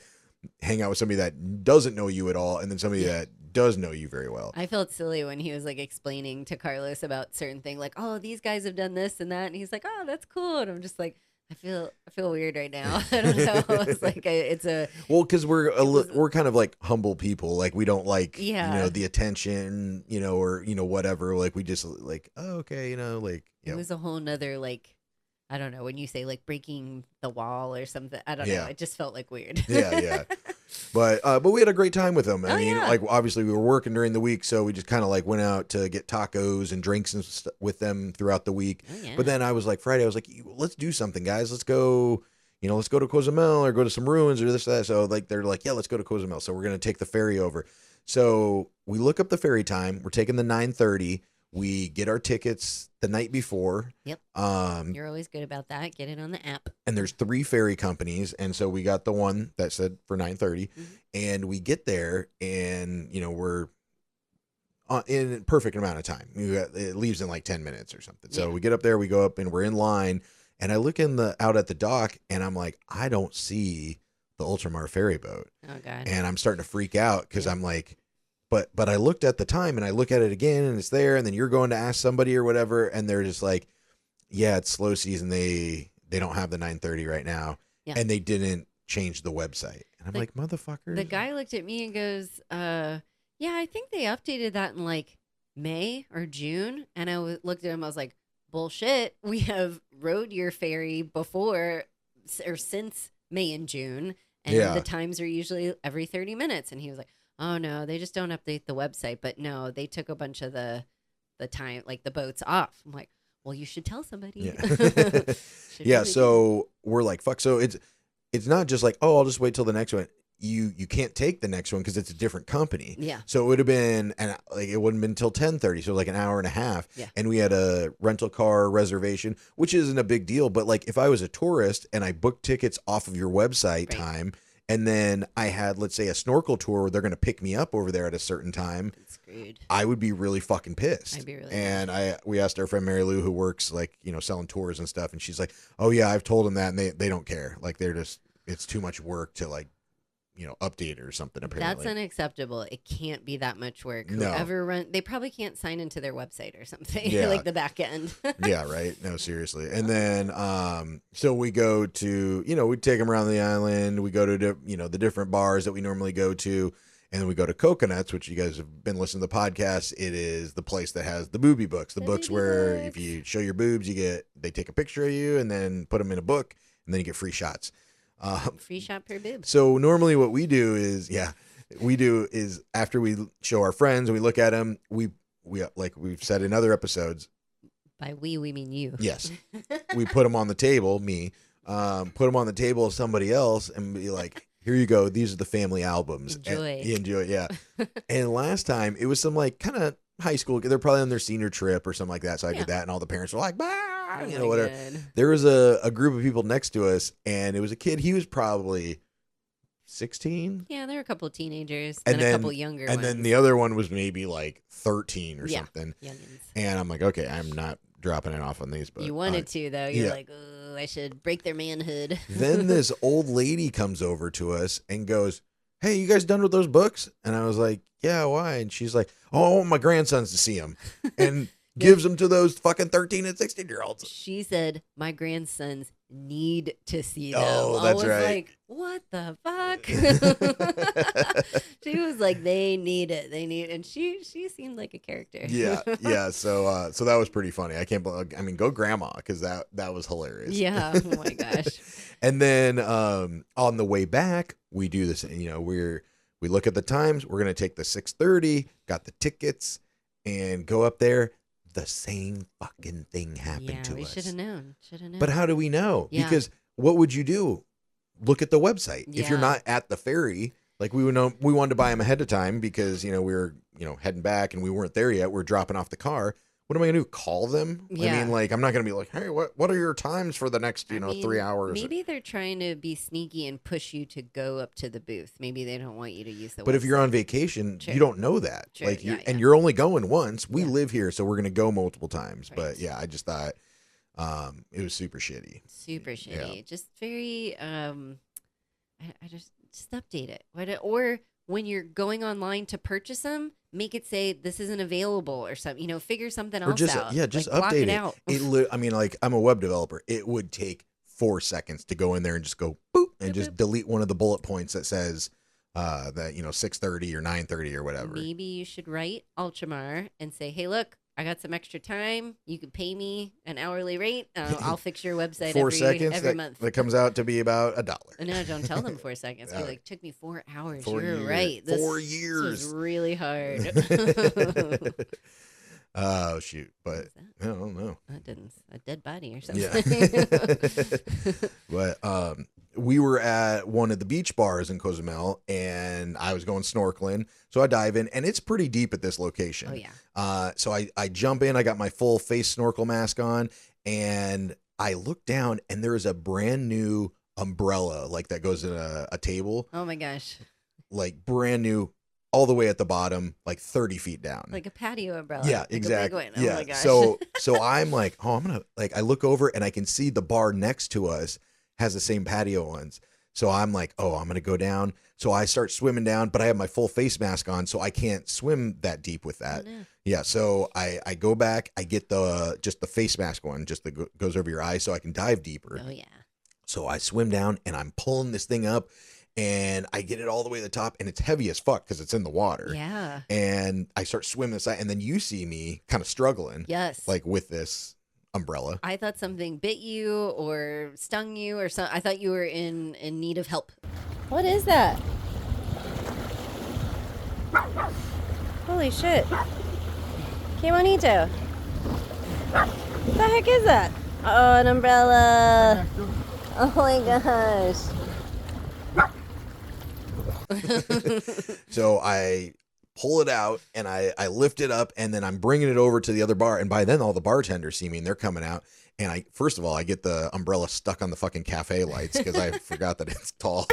hang out with somebody that doesn't know you at all, and then somebody that does know you very well. I felt silly when he was like explaining to Carlos about certain things, like, oh, these guys have done this and that, and he's like, oh, that's cool, and I'm just like. I feel weird right now. I don't know. It's like because we're kind of like humble people. Like we don't like the attention, or whatever. Like we just like, oh, okay, like it was a whole nother like, I don't know, when you say like breaking the wall or something. I don't know. It just felt like weird. Yeah. But we had a great time with them. I mean, like obviously we were working during the week, so we just kind of like went out to get tacos and drinks and with them throughout the week. Oh, yeah. But then I was like Friday, I was like, let's do something, guys. Let's go. Let's go to Cozumel or go to some ruins or this that. So like they're like, yeah, let's go to Cozumel. So we're gonna take the ferry over. So we look up the ferry time. We're taking the 9:30. We get our tickets the night before. Yep. You're always good about that. Get it on the app. And there's 3 ferry companies, and so we got the one that said for 9:30, and we get there, and we're in a perfect amount of time. It leaves in like 10 minutes or something. So we get up there, we go up, and we're in line, and I look out at the dock, and I'm like, I don't see the Ultramar ferry boat. Oh God. And I'm starting to freak out because I'm like. But I looked at the time and I look at it again and it's there, and then you're going to ask somebody or whatever, and they're just like, yeah, it's slow season. They don't have the 9:30 right now, and they didn't change the website. And I'm like, motherfucker. The guy looked at me and goes, yeah, I think they updated that in like May or June. And I looked at him, I was like, bullshit. We have rode your ferry before or since May and June, and the times are usually every 30 minutes. And he was like, oh no, they just don't update the website. But no, they took a bunch of the time, like the boats off. I'm like, well, you should tell somebody. Yeah. So we're like, fuck. So it's not just like, oh, I'll just wait till the next one. you can't take the next one because it's a different company. Yeah. So it would have been, and like it wouldn't have been until 10:30, so like an hour and a half. Yeah. And we had a rental car reservation, which isn't a big deal. But like if I was a tourist and I booked tickets off of your website time, and then I had, let's say, a snorkel tour where they're going to pick me up over there at a certain time, screwed. I would be really fucking pissed. I'd be really and we asked our friend Mary Lou, who works like, selling tours and stuff. And she's like, oh yeah, I've told them that. And they don't care. Like it's too much work to like, update it or something. Apparently that's unacceptable. It can't be that much work. No. Whoever they probably can't sign into their website or something. Yeah. Like the back end. Yeah, right. No, seriously. And then so we go to, we take them around the island. We go to the different bars that we normally go to, and then we go to Coconuts, which you guys have been listening to the podcast. It is the place that has the booby books, the books where if you show your boobs, they take a picture of you and then put them in a book, and then you get free shots. Free shot per boob. So normally what we do is after we show our friends and we look at them, we like we've said in other episodes. By we mean you. Yes. We put them on the table, put them on the table of somebody else and be like, here you go. These are the family albums. Enjoy. Enjoy. Yeah. And last time it was some like kind of high school. They're probably on their senior trip or something like that. So I did that, and all the parents were like, bah! Whatever. God. There was a group of people next to us, and it was a kid. He was probably 16. Yeah, there were a couple of teenagers And and then a couple younger and ones. then the other one was maybe like 13 or something. Youngins. And I'm like, okay, I'm not dropping it off on these. But You wanted to, though. You're like, oh, I should break their manhood. Then this old lady comes over to us and goes, hey, you guys done with those books? And I was like, yeah, why? And she's like, oh, I want my grandsons to see them. And gives them to those fucking 13 and 16-year-olds. She said, my grandsons need to see them. Oh, I that's was right. like, what the fuck? She was like, they need it. They need it. And she seemed like a character. Yeah. So that was pretty funny. I can't believe, go grandma, because that was hilarious. Yeah. Oh my gosh. And then on the way back, we do this. We look at the times. We're gonna take the 6:30. Got the tickets and go up there. The same fucking thing happened to us. We should have known. But how do we know? Yeah. Because what would you do? Look at the website. If you're not at the ferry, like we would know, we wanted to buy them ahead of time because we were heading back and we weren't there yet. We're dropping off the car. What am I gonna do? Call them? Yeah. I mean, like, I'm not gonna be like, hey, what are your times for the next 3 hours? Maybe they're trying to be sneaky and push you to go up to the booth. Maybe they don't want you to use the But website. if you're on vacation, True. you don't know that. True. Like, Yeah. you're only going once. We live here, so we're gonna go multiple times. Right. But yeah, I just thought it was super shitty. Super shitty. Yeah. Just very I just update it. Or when you're going online to purchase them, make it say this isn't available or something. Figure something else out. Yeah, just like, block update it it. out. I mean, like, I'm a web developer. It would take 4 seconds to go in there and just go boop and Boop, just boop. delete one of the bullet points that says that 6:30 or 9:30 or whatever. Maybe you should write Ultramar and say, hey, look, I got some extra time. You can pay me an hourly rate. I'll fix your website 4 seconds every that, month. that comes out to be about $1. No, don't tell them 4 seconds. Be like, took me 4 hours. 4 You're years. right. 4 This years. was really hard. Oh shoot! But I don't know. A dead body or something. Yeah. But we were at one of the beach bars in Cozumel, and I was going snorkeling. So I dive in, and it's pretty deep at this location. Oh yeah. So I jump in. I got my full face snorkel mask on, and I look down, and there is a brand new umbrella like that goes in a table, Oh my gosh. like brand new, all the way at the bottom, like 30 feet down. Like a patio umbrella. Yeah, Like a big exactly. one. Oh Yeah. my gosh. So I'm like, oh, I'm gonna like. I look over and I can see the bar next to us has the same patio ones. So I'm like, oh, I'm gonna go down. So I start swimming down, but I have my full face mask on, so I can't swim that deep with that. Oh, no. Yeah. So I go back. I get just the face mask one, just that goes over your eyes, so I can dive deeper. Oh yeah. So I swim down and I'm pulling this thing up, and I get it all the way to the top, and it's heavy as fuck because it's in the water. Yeah. And I start swimming aside, and then you see me kind of struggling, Yes. like with this umbrella. I thought something bit you or stung you or something. I thought you were in need of help. What is that? Holy shit. Que bonito. What the heck is that? Oh, an umbrella. Oh my gosh. So I pull it out and I lift it up, and then I'm bringing it over to the other bar. And by then all the bartenders see me and they're coming out. And first of all, I get the umbrella stuck on the fucking cafe lights because I forgot that it's tall.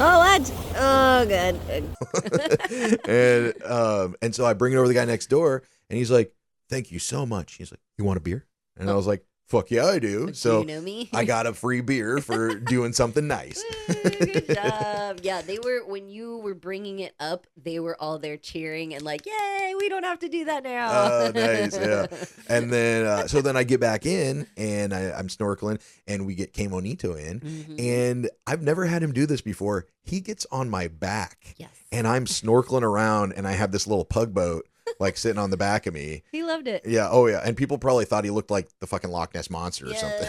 Oh, what? Oh, good. And so I bring it over to the guy next door, and he's like, "Thank you so much." He's like, "You want a beer?" And I was like, "Fuck yeah, I do." Do So you know me? I got a free beer for doing something nice. Good job. Yeah, they were, when you were bringing it up, they were all there cheering and like, yay, we don't have to do that now. Oh, nice, yeah. And then, so then I get back in, and I'm snorkeling, and we get Kemonito in, and I've never had him do this before. He gets on my back, Yes. and I'm snorkeling around, and I have this little pug boat like sitting on the back of me. He loved it. Yeah. Oh, yeah. And people probably thought he looked like the fucking Loch Ness Monster or something.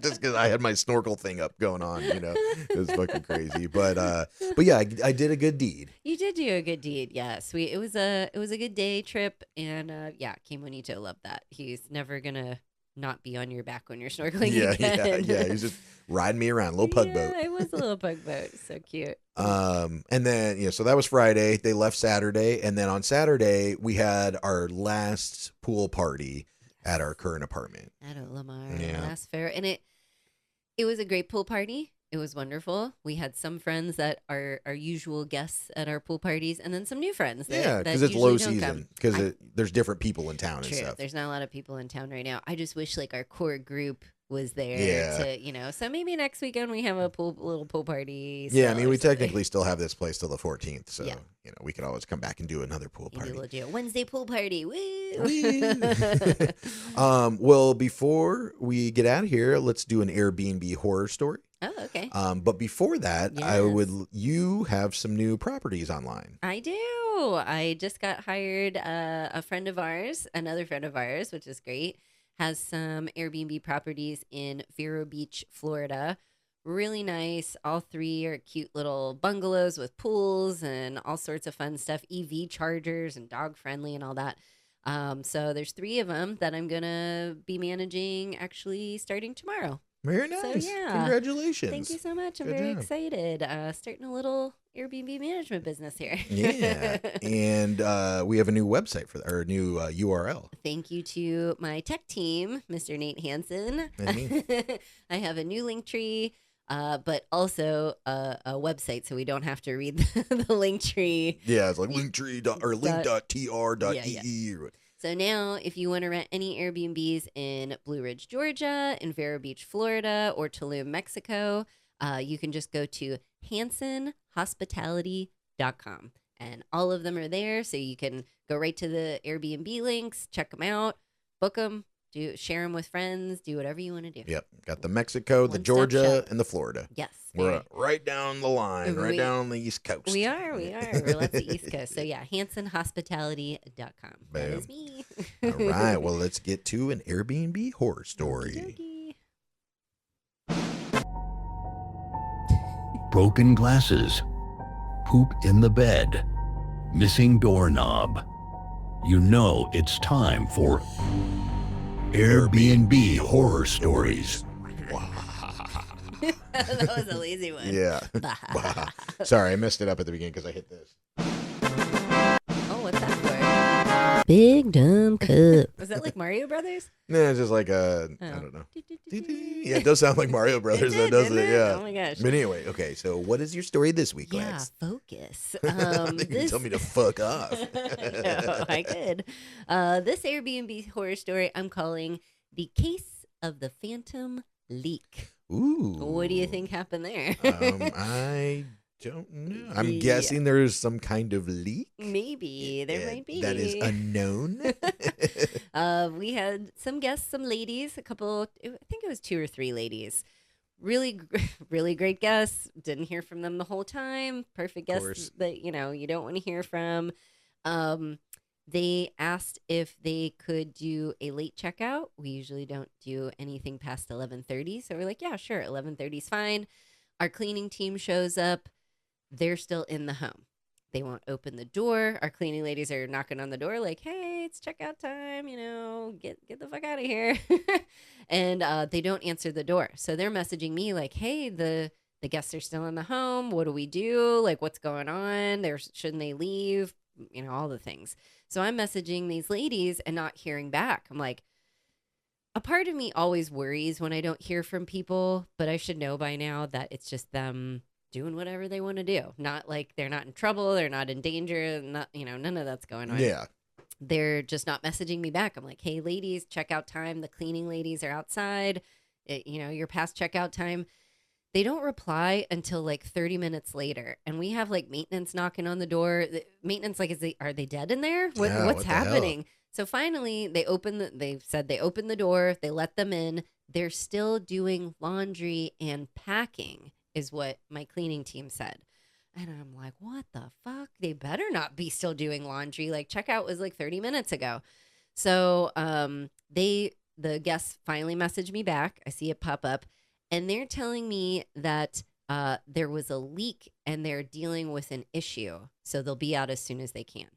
Just because I had my snorkel thing up going on, it was fucking crazy. But yeah, I did a good deed. You did do a good deed. Yes. It was a good day trip, and yeah, Kemonito loved that. He's never gonna not be on your back when you're snorkeling again. Yeah. He's just riding me around, little pug boat. It was a little pug boat. So cute. And then so that was Friday. They left Saturday, and then on Saturday we had our last pool party at our current apartment At Lamar, Yeah. last fair, and it was a great pool party. It was wonderful. We had some friends that are our usual guests at our pool parties, and then some new friends. That, because that it's low usually don't season. come. Because there's different people in town and True. stuff. There's not a lot of people in town right now. I just wish like our core group was there Yeah. to, so maybe next weekend we have a little pool party. Yeah, I still mean, or we something. technically still have this place till the 14th, so Yeah. we could always come back and do another pool Maybe party. we'll do a Wednesday pool party. Woo! Well, before we get out of here, let's do an Airbnb horror story. Oh, okay. But before that, Yes. you have some new properties online. I do. I just got hired. A friend of ours, another friend of ours, which is great, has some Airbnb properties in Vero Beach, Florida. Really nice. All three are cute little bungalows with pools and all sorts of fun stuff. EV chargers and dog friendly and all that. So there's three of them that I'm going to be managing actually starting tomorrow. Very nice. yeah. Congratulations. Thank you so much. I'm Good very job. excited. Starting a little Airbnb management business here. Yeah. And we have a new website our new URL. Thank you to my tech team, Mr. Nate Hanson. And me. I have a new link tree, but also a website, so we don't have to read the link tree. Yeah, it's like linktree or link.tr.ee. or So now, if you want to rent any Airbnbs in Blue Ridge, Georgia, in Vero Beach, Florida, or Tulum, Mexico, you can just go to hansonhospitality.com. And all of them are there, so you can go right to the Airbnb links, check them out, book them, share them with friends, do whatever you want to do. Yep. Got the Mexico, the One-stop Georgia, shop. and the Florida. Yes. We're right down the line, right down on the East Coast. We are. We're lots of East Coast. So yeah, hansonhospitality.com. That is me. All right. Well, let's get to an Airbnb horror story. Okey-dokey. Broken glasses, poop in the bed, missing doorknob. You know it's time for Airbnb horror stories. That was a lazy one. Yeah. Sorry, I messed it up at the beginning because I hit this. Oh, what's that for? Big dumb cup. Was that like Mario Brothers? Nah, it's just like I don't know. Yeah, it does sound like Mario Brothers, though, doesn't it? Yeah. Oh my gosh. But anyway, okay. So, what is your story this week, Yeah, Lex? focus. You can tell me to fuck off. No, I could. This Airbnb horror story I'm calling "The Case of the Phantom Leak." Ooh. What do you think happened there? I don't know. I'm guessing there's some kind of leak. Maybe there might be. That is unknown. We had some guests, some ladies, a couple. I think it was 2 or 3 ladies. Really, really great guests. Didn't hear from them the whole time. Perfect guests that you don't want to hear from. They asked if they could do a late checkout. We usually don't do anything past 11:30, so we're like, yeah, sure, 11:30 is fine. Our cleaning team shows up. They're still in the home. They won't open the door. Our cleaning ladies are knocking on the door like, hey, it's checkout time, get the fuck out of here. And they don't answer the door. So they're messaging me like, hey, the guests are still in the home. What do we do? Like, what's going on? Shouldn't they leave? All the things. So I'm messaging these ladies and not hearing back. I'm like, a part of me always worries when I don't hear from people, but I should know by now that it's just them doing whatever they want to do. Not like they're not in trouble, they're not in danger, not, none of that's going on. Yeah. They're just not messaging me back. I'm like, hey, ladies, checkout time. The cleaning ladies are outside. You're past checkout time. They don't reply until like 30 minutes later. And we have like maintenance knocking on the door. Maintenance, like, are they dead in there? What's happening? So finally, they said they opened the door. They let them in. They're still doing laundry and packing, is what my cleaning team said. And I'm like, what the fuck? They better not be still doing laundry. Like, checkout was like 30 minutes ago. So the guests finally messaged me back. I see it pop up. And they're telling me that there was a leak and they're dealing with an issue. So they'll be out as soon as they can.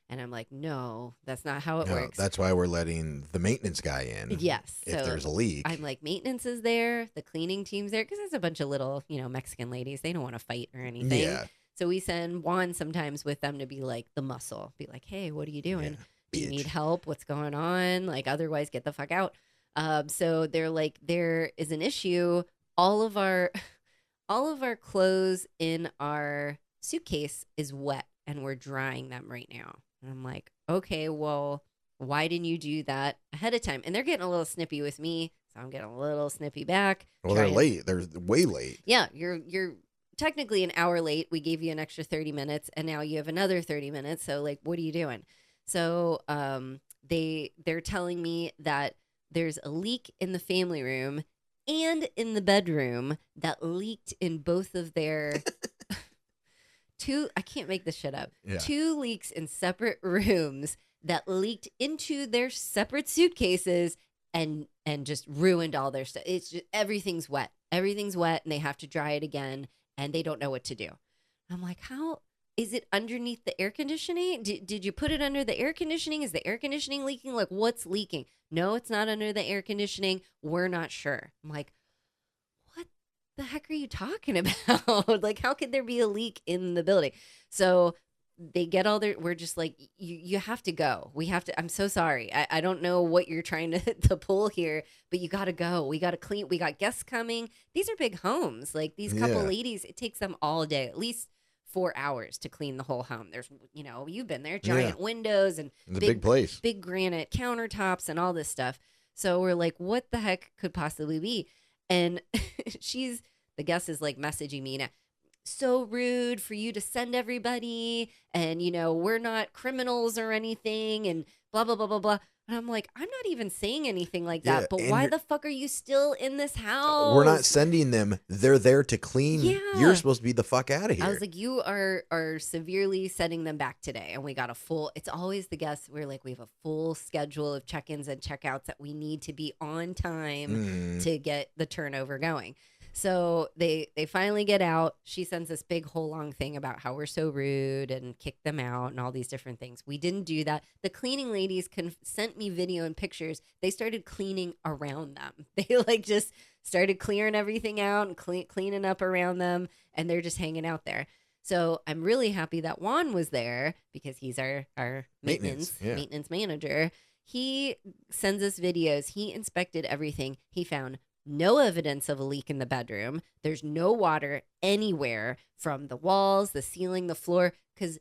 And I'm like, no, that's not how it works. That's why we're letting the maintenance guy in. Yes. If there's a leak. I'm like, maintenance is there. The cleaning team's there. Because there's a bunch of little, Mexican ladies. They don't want to fight or anything. Yeah. So we send Juan sometimes with them to be like the muscle. Be like, hey, what are you doing? Do you need help? What's going on? Like, otherwise, get the fuck out. So they're like, there is an issue. All of our clothes in our suitcase is wet and we're drying them right now. And I'm like, okay, well, why didn't you do that ahead of time? And they're getting a little snippy with me, so I'm getting a little snippy back. Well, they're late. They're way late. Yeah, you're technically an hour late. We gave you an extra 30 minutes, and now you have another 30 minutes. So, like, what are you doing? So they're telling me that there's a leak in the family room and in the bedroom that leaked in both of their... I can't make this shit up. Yeah. 2 leaks in separate rooms that leaked into their separate suitcases and just ruined all their stuff. It's just, everything's wet. Everything's wet and they have to dry it again and they don't know what to do. I'm like, how is it underneath the air conditioning? Did you put it under the air conditioning? Is the air conditioning leaking? Like, what's leaking? No, it's not under the air conditioning. We're not sure. I'm like, the heck are you talking about? Like, how could there be a leak in the building? So they get we're just like, you have to go. I'm so sorry. I don't know what you're trying to pull here, but you got to go. We got to clean. We got guests coming. These are big homes. Like, these couple ladies, it takes them all day, at least 4 hours to clean the whole home. There's, you've been there, giant windows and it's a big place, big granite countertops and all this stuff. So we're like, what the heck could possibly be? And the guest is like messaging me now. So rude for you to send everybody. And, we're not criminals or anything and blah, blah, blah, blah, blah. And I'm like, I'm not even saying anything like that. But why the fuck are you still in this house? We're not sending them. They're there to clean. Yeah. You're supposed to be the fuck out of here. I was like, you are severely setting them back today. And we got it's always the guests. We're like, we have a full schedule of check-ins and check-outs that we need to be on time to get the turnover going. So they finally get out. She sends this big whole long thing about how we're so rude and kick them out and all these different things. We didn't do that. The cleaning ladies sent me video and pictures. They started cleaning around them. They like just started clearing everything out and cleaning up around them. And they're just hanging out there. So I'm really happy that Juan was there because he's our maintenance manager. He sends us videos. He inspected everything. He found no evidence of a leak in the bedroom. There's no water anywhere from the walls, the ceiling, the floor, because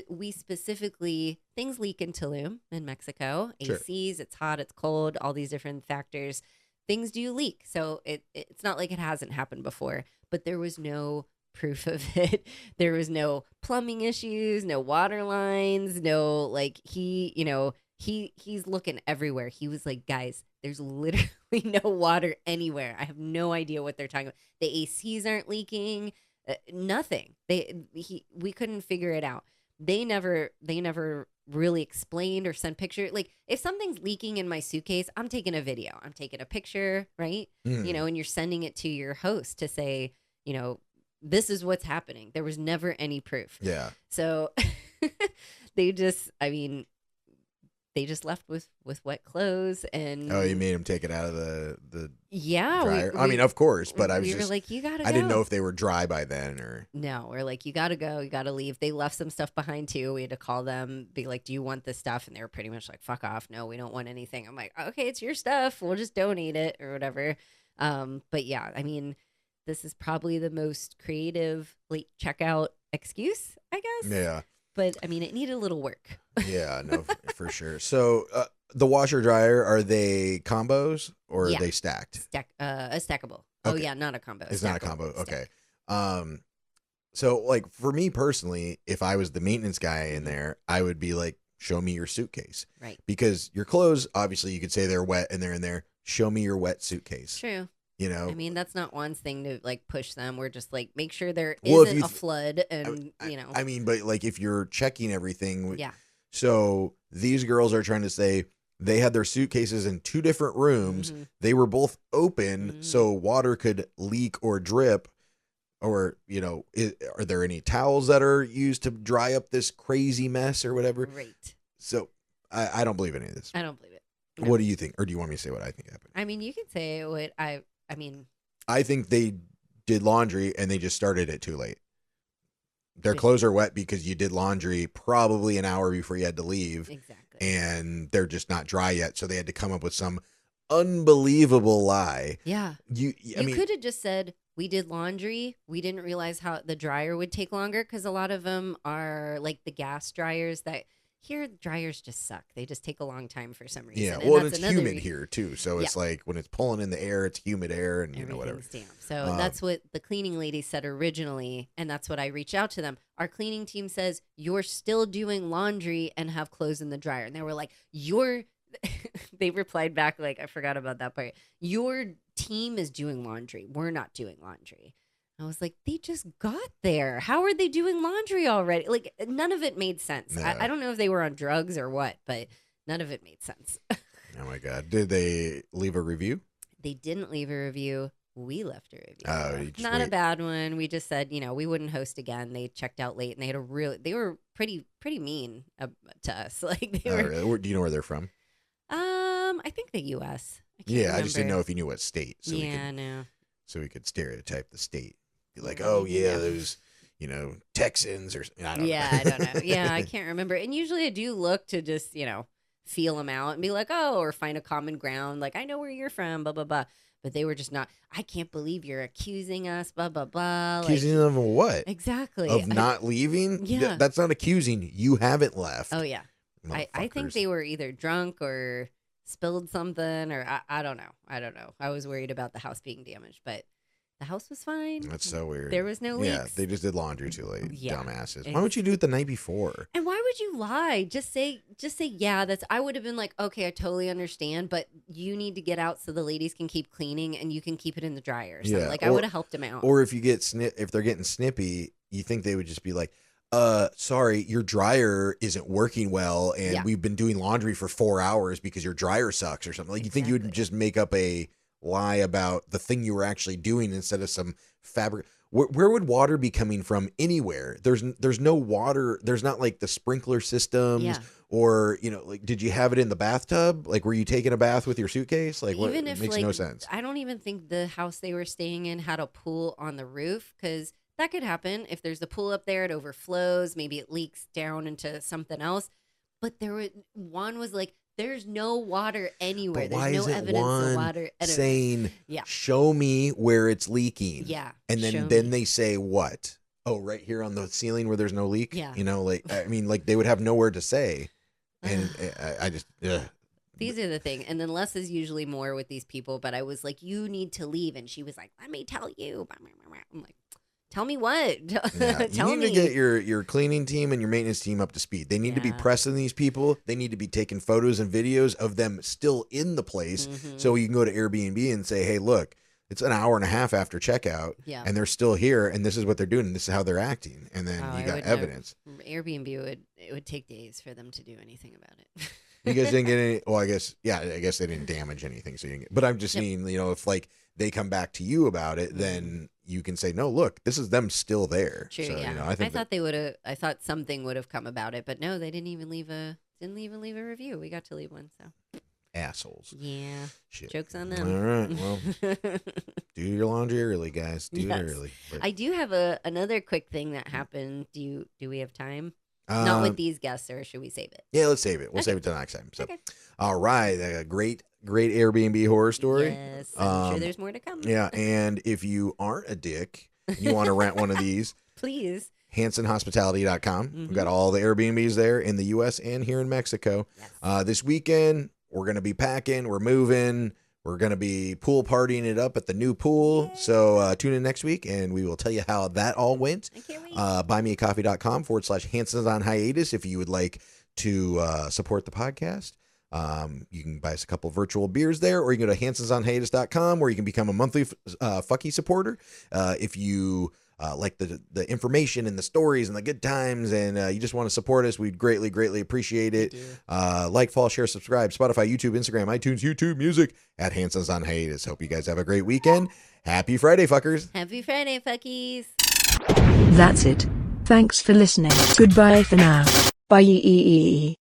we specifically, things leak in Tulum in Mexico. Sure. ACs, it's hot, it's cold, all these different factors. Things do leak. So it's not like it hasn't happened before, but there was no proof of it. There was no plumbing issues, no water lines, no, like he's looking everywhere. He was like, guys, there's literally no water anywhere. I have no idea what they're talking about. The ACs aren't leaking. Nothing. We couldn't figure it out. They never really explained or sent pictures. Like, if something's leaking in my suitcase, I'm taking a video. I'm taking a picture, right? And you're sending it to your host to say, this is what's happening. There was never any proof. Yeah. So they they just left with wet clothes. And Oh, you made them take it out of the yeah, dryer? I mean, of course, but I was we were just like, you gotta go. I didn't know if they were dry by then or. No, we're like, you gotta go, you gotta leave. They left some stuff behind too. We had to call them, be like, do you want this stuff? And they were pretty much like, fuck off. No, we don't want anything. I'm like, okay, it's your stuff. We'll just donate it or whatever. But yeah, I mean, this is probably the most creative late checkout excuse, I guess. Yeah. But I mean, it needed a little work. Yeah, no, for sure. So the washer dryer, are they combos or are Yeah. they stacked? A stackable. Oh Okay. yeah, not a combo. It's not a combo. Stack. Okay. So like for me personally, if I was the maintenance guy in there, I would be like, show me your suitcase. Right. Because your clothes, obviously you could say they're wet and they're in there. Show me your wet suitcase. True. You know? I mean, that's not Juan's thing to like push them. We're just like, make sure there Well, if isn't you a flood and, you know. I mean, but like if you're checking everything. Yeah. So these girls are trying to say they had their suitcases in two different rooms. Mhm. They were both open Mhm. so water could leak or drip. Or, you know, are there any towels that are used to dry up this crazy mess or whatever? Great. So I don't believe any of this. I don't believe it. No. What do you think? Or do you want me to say what I think happened? I mean, you can say what I mean, I think they did laundry and they just started it too late. Their Yeah. clothes are wet because you did laundry probably an hour before you had to leave. exactly. And they're just not dry yet. So they had to come up with some unbelievable lie. Yeah. I You mean, could have just said, we did laundry. We didn't realize how the dryer would take longer because a lot of them are like the gas dryers that here, dryers just suck. They just take a long time for some reason. yeah. And Well, and that's it's another humid here too. So it's like when it's pulling in the air, it's humid air and, you know, whatever. Everything's damp. So that's what the cleaning lady said originally. And that's what I reached out to them. Our cleaning team says, you're still doing laundry and have clothes in the dryer. And they were like, they replied back like, I forgot about that part. Your team is doing laundry. We're not doing laundry. I was like, they just got there. How are they doing laundry already? Like, none of it made sense. No. I don't know if they were on drugs or what, but none of it made sense. Oh my God. Did they leave a review? They didn't leave a review. We left a review. Oh, you just Not a wait. bad one. We just said, you know, we wouldn't host again. They checked out late and they were pretty mean to us. Like they Oh, were, really? Do you know where they're from? I think the U.S. Yeah, I just didn't remember. know if you knew what state. So Yeah, no. we could stereotype the state. Be like, Yeah, oh maybe yeah, not. those, you know, Texans or I don't know. Yeah, I don't know. Yeah, I can't remember. And usually I do look to just, you know, feel them out and be like, oh, or find a common ground. Like, I know where you're from, blah, blah, blah. But they were just not, I can't believe you're accusing us, blah, blah, blah. Accusing them of what? Exactly. Of not leaving? Yeah. That's not accusing. You haven't left. Oh, yeah. I think Motherfuckers. they were either drunk or spilled something or I don't know. I don't know. I was worried about the house being damaged, but the house was fine. That's so weird. There was no leaks. Yeah, they just did laundry too late. Yeah. Dumbasses. Why would you do it the night before? And why would you lie? Just say, yeah, that's, I would have been like, okay, I totally understand, but you need to get out so the ladies can keep cleaning and you can keep it in the dryer. So Yeah, like, I or- would have helped him out. Or if you get if they're getting snippy, you think they would just be like, sorry, your dryer isn't working well and Yeah. we've been doing laundry for 4 hours because your dryer sucks or something. Like you think you would Exactly. just make up a lie about the thing you were actually doing instead of some fabric. Where would water be coming from anywhere? There's no water. There's not like the sprinkler systems Yeah. or, you know, like, did you have it in the bathtub? Like, were you taking a bath with your suitcase? Like, what? Even It if makes like, no sense. I don't even think the house they were staying in had a pool on the roof because that could happen. If there's a pool up there, it overflows. Maybe it leaks down into something else. But Juan was like, there's no water anywhere. But why There's no isn't evidence one of water anywhere. saying, Yeah. show me where it's leaking? Yeah. And show then me. they say what? Oh, right here on the ceiling where there's no leak? Yeah. You know, like, I mean, like they would have nowhere to say. And I just, These are the thing. And then less is usually more with these people. But I was like, you need to leave. And she was like, let me tell you. I'm like, tell me what? yeah. Tell You need me. to get your cleaning team and your maintenance team up to speed. They need to be Yeah. pressing these people. They need to be taking photos and videos of them still in the place. Mhm. So you can go to Airbnb and say, hey, look, it's an hour and a half after checkout. Yeah. And they're still here. And this is what they're doing. And this is how they're acting. And then Oh, you I got would never- evidence. Airbnb it would take days for them to do anything about it. You guys didn't get any. Well, I guess they didn't damage anything. So you didn't get, but I'm just Yep. saying, you know, if like they come back to you about it, then you can say, no, look, this is them still there. True, So, yeah. you know, I think thought they would have. I thought something would have come about it, but no, they didn't even leave a didn't even leave a review. We got to leave one, so. Assholes. Yeah. Shit. Jokes on All them. right. Well, do your laundry early, guys. Do Yes. it early. But, I do have another quick thing that happened. Do we have time? Not with these guests, or should we save it? Yeah, let's save it. We'll Okay. save it till next time. So, Okay. all right. A great Airbnb horror story. Yes, I'm sure there's more to come. Yeah, and if you aren't a dick, and you want to rent one of these, Please. HansonHospitality.com. We've got Mhm. all the Airbnbs there in the U.S. and here in Mexico. Yes. This weekend, we're going to be packing. We're moving. We're going to be pool partying it up at the new pool. Yay. So tune in next week, and we will tell you how that all went. I can't wait. Buymeacoffee.com/Hansons on hiatus if you would like to support the podcast. You can buy us a couple virtual beers there, or you can go to hansonsonhiatus.com where you can become a monthly fucky supporter. If you like the information and the stories and the good times, and you just want to support us, we'd greatly appreciate it. Like, follow, share, subscribe, Spotify, YouTube, Instagram, iTunes, YouTube Music at Hansons on Hiatus. Hope you guys have a great weekend. Happy Friday, fuckers. Happy Friday, fuckies. That's it. Thanks for listening. Goodbye for now. Bye.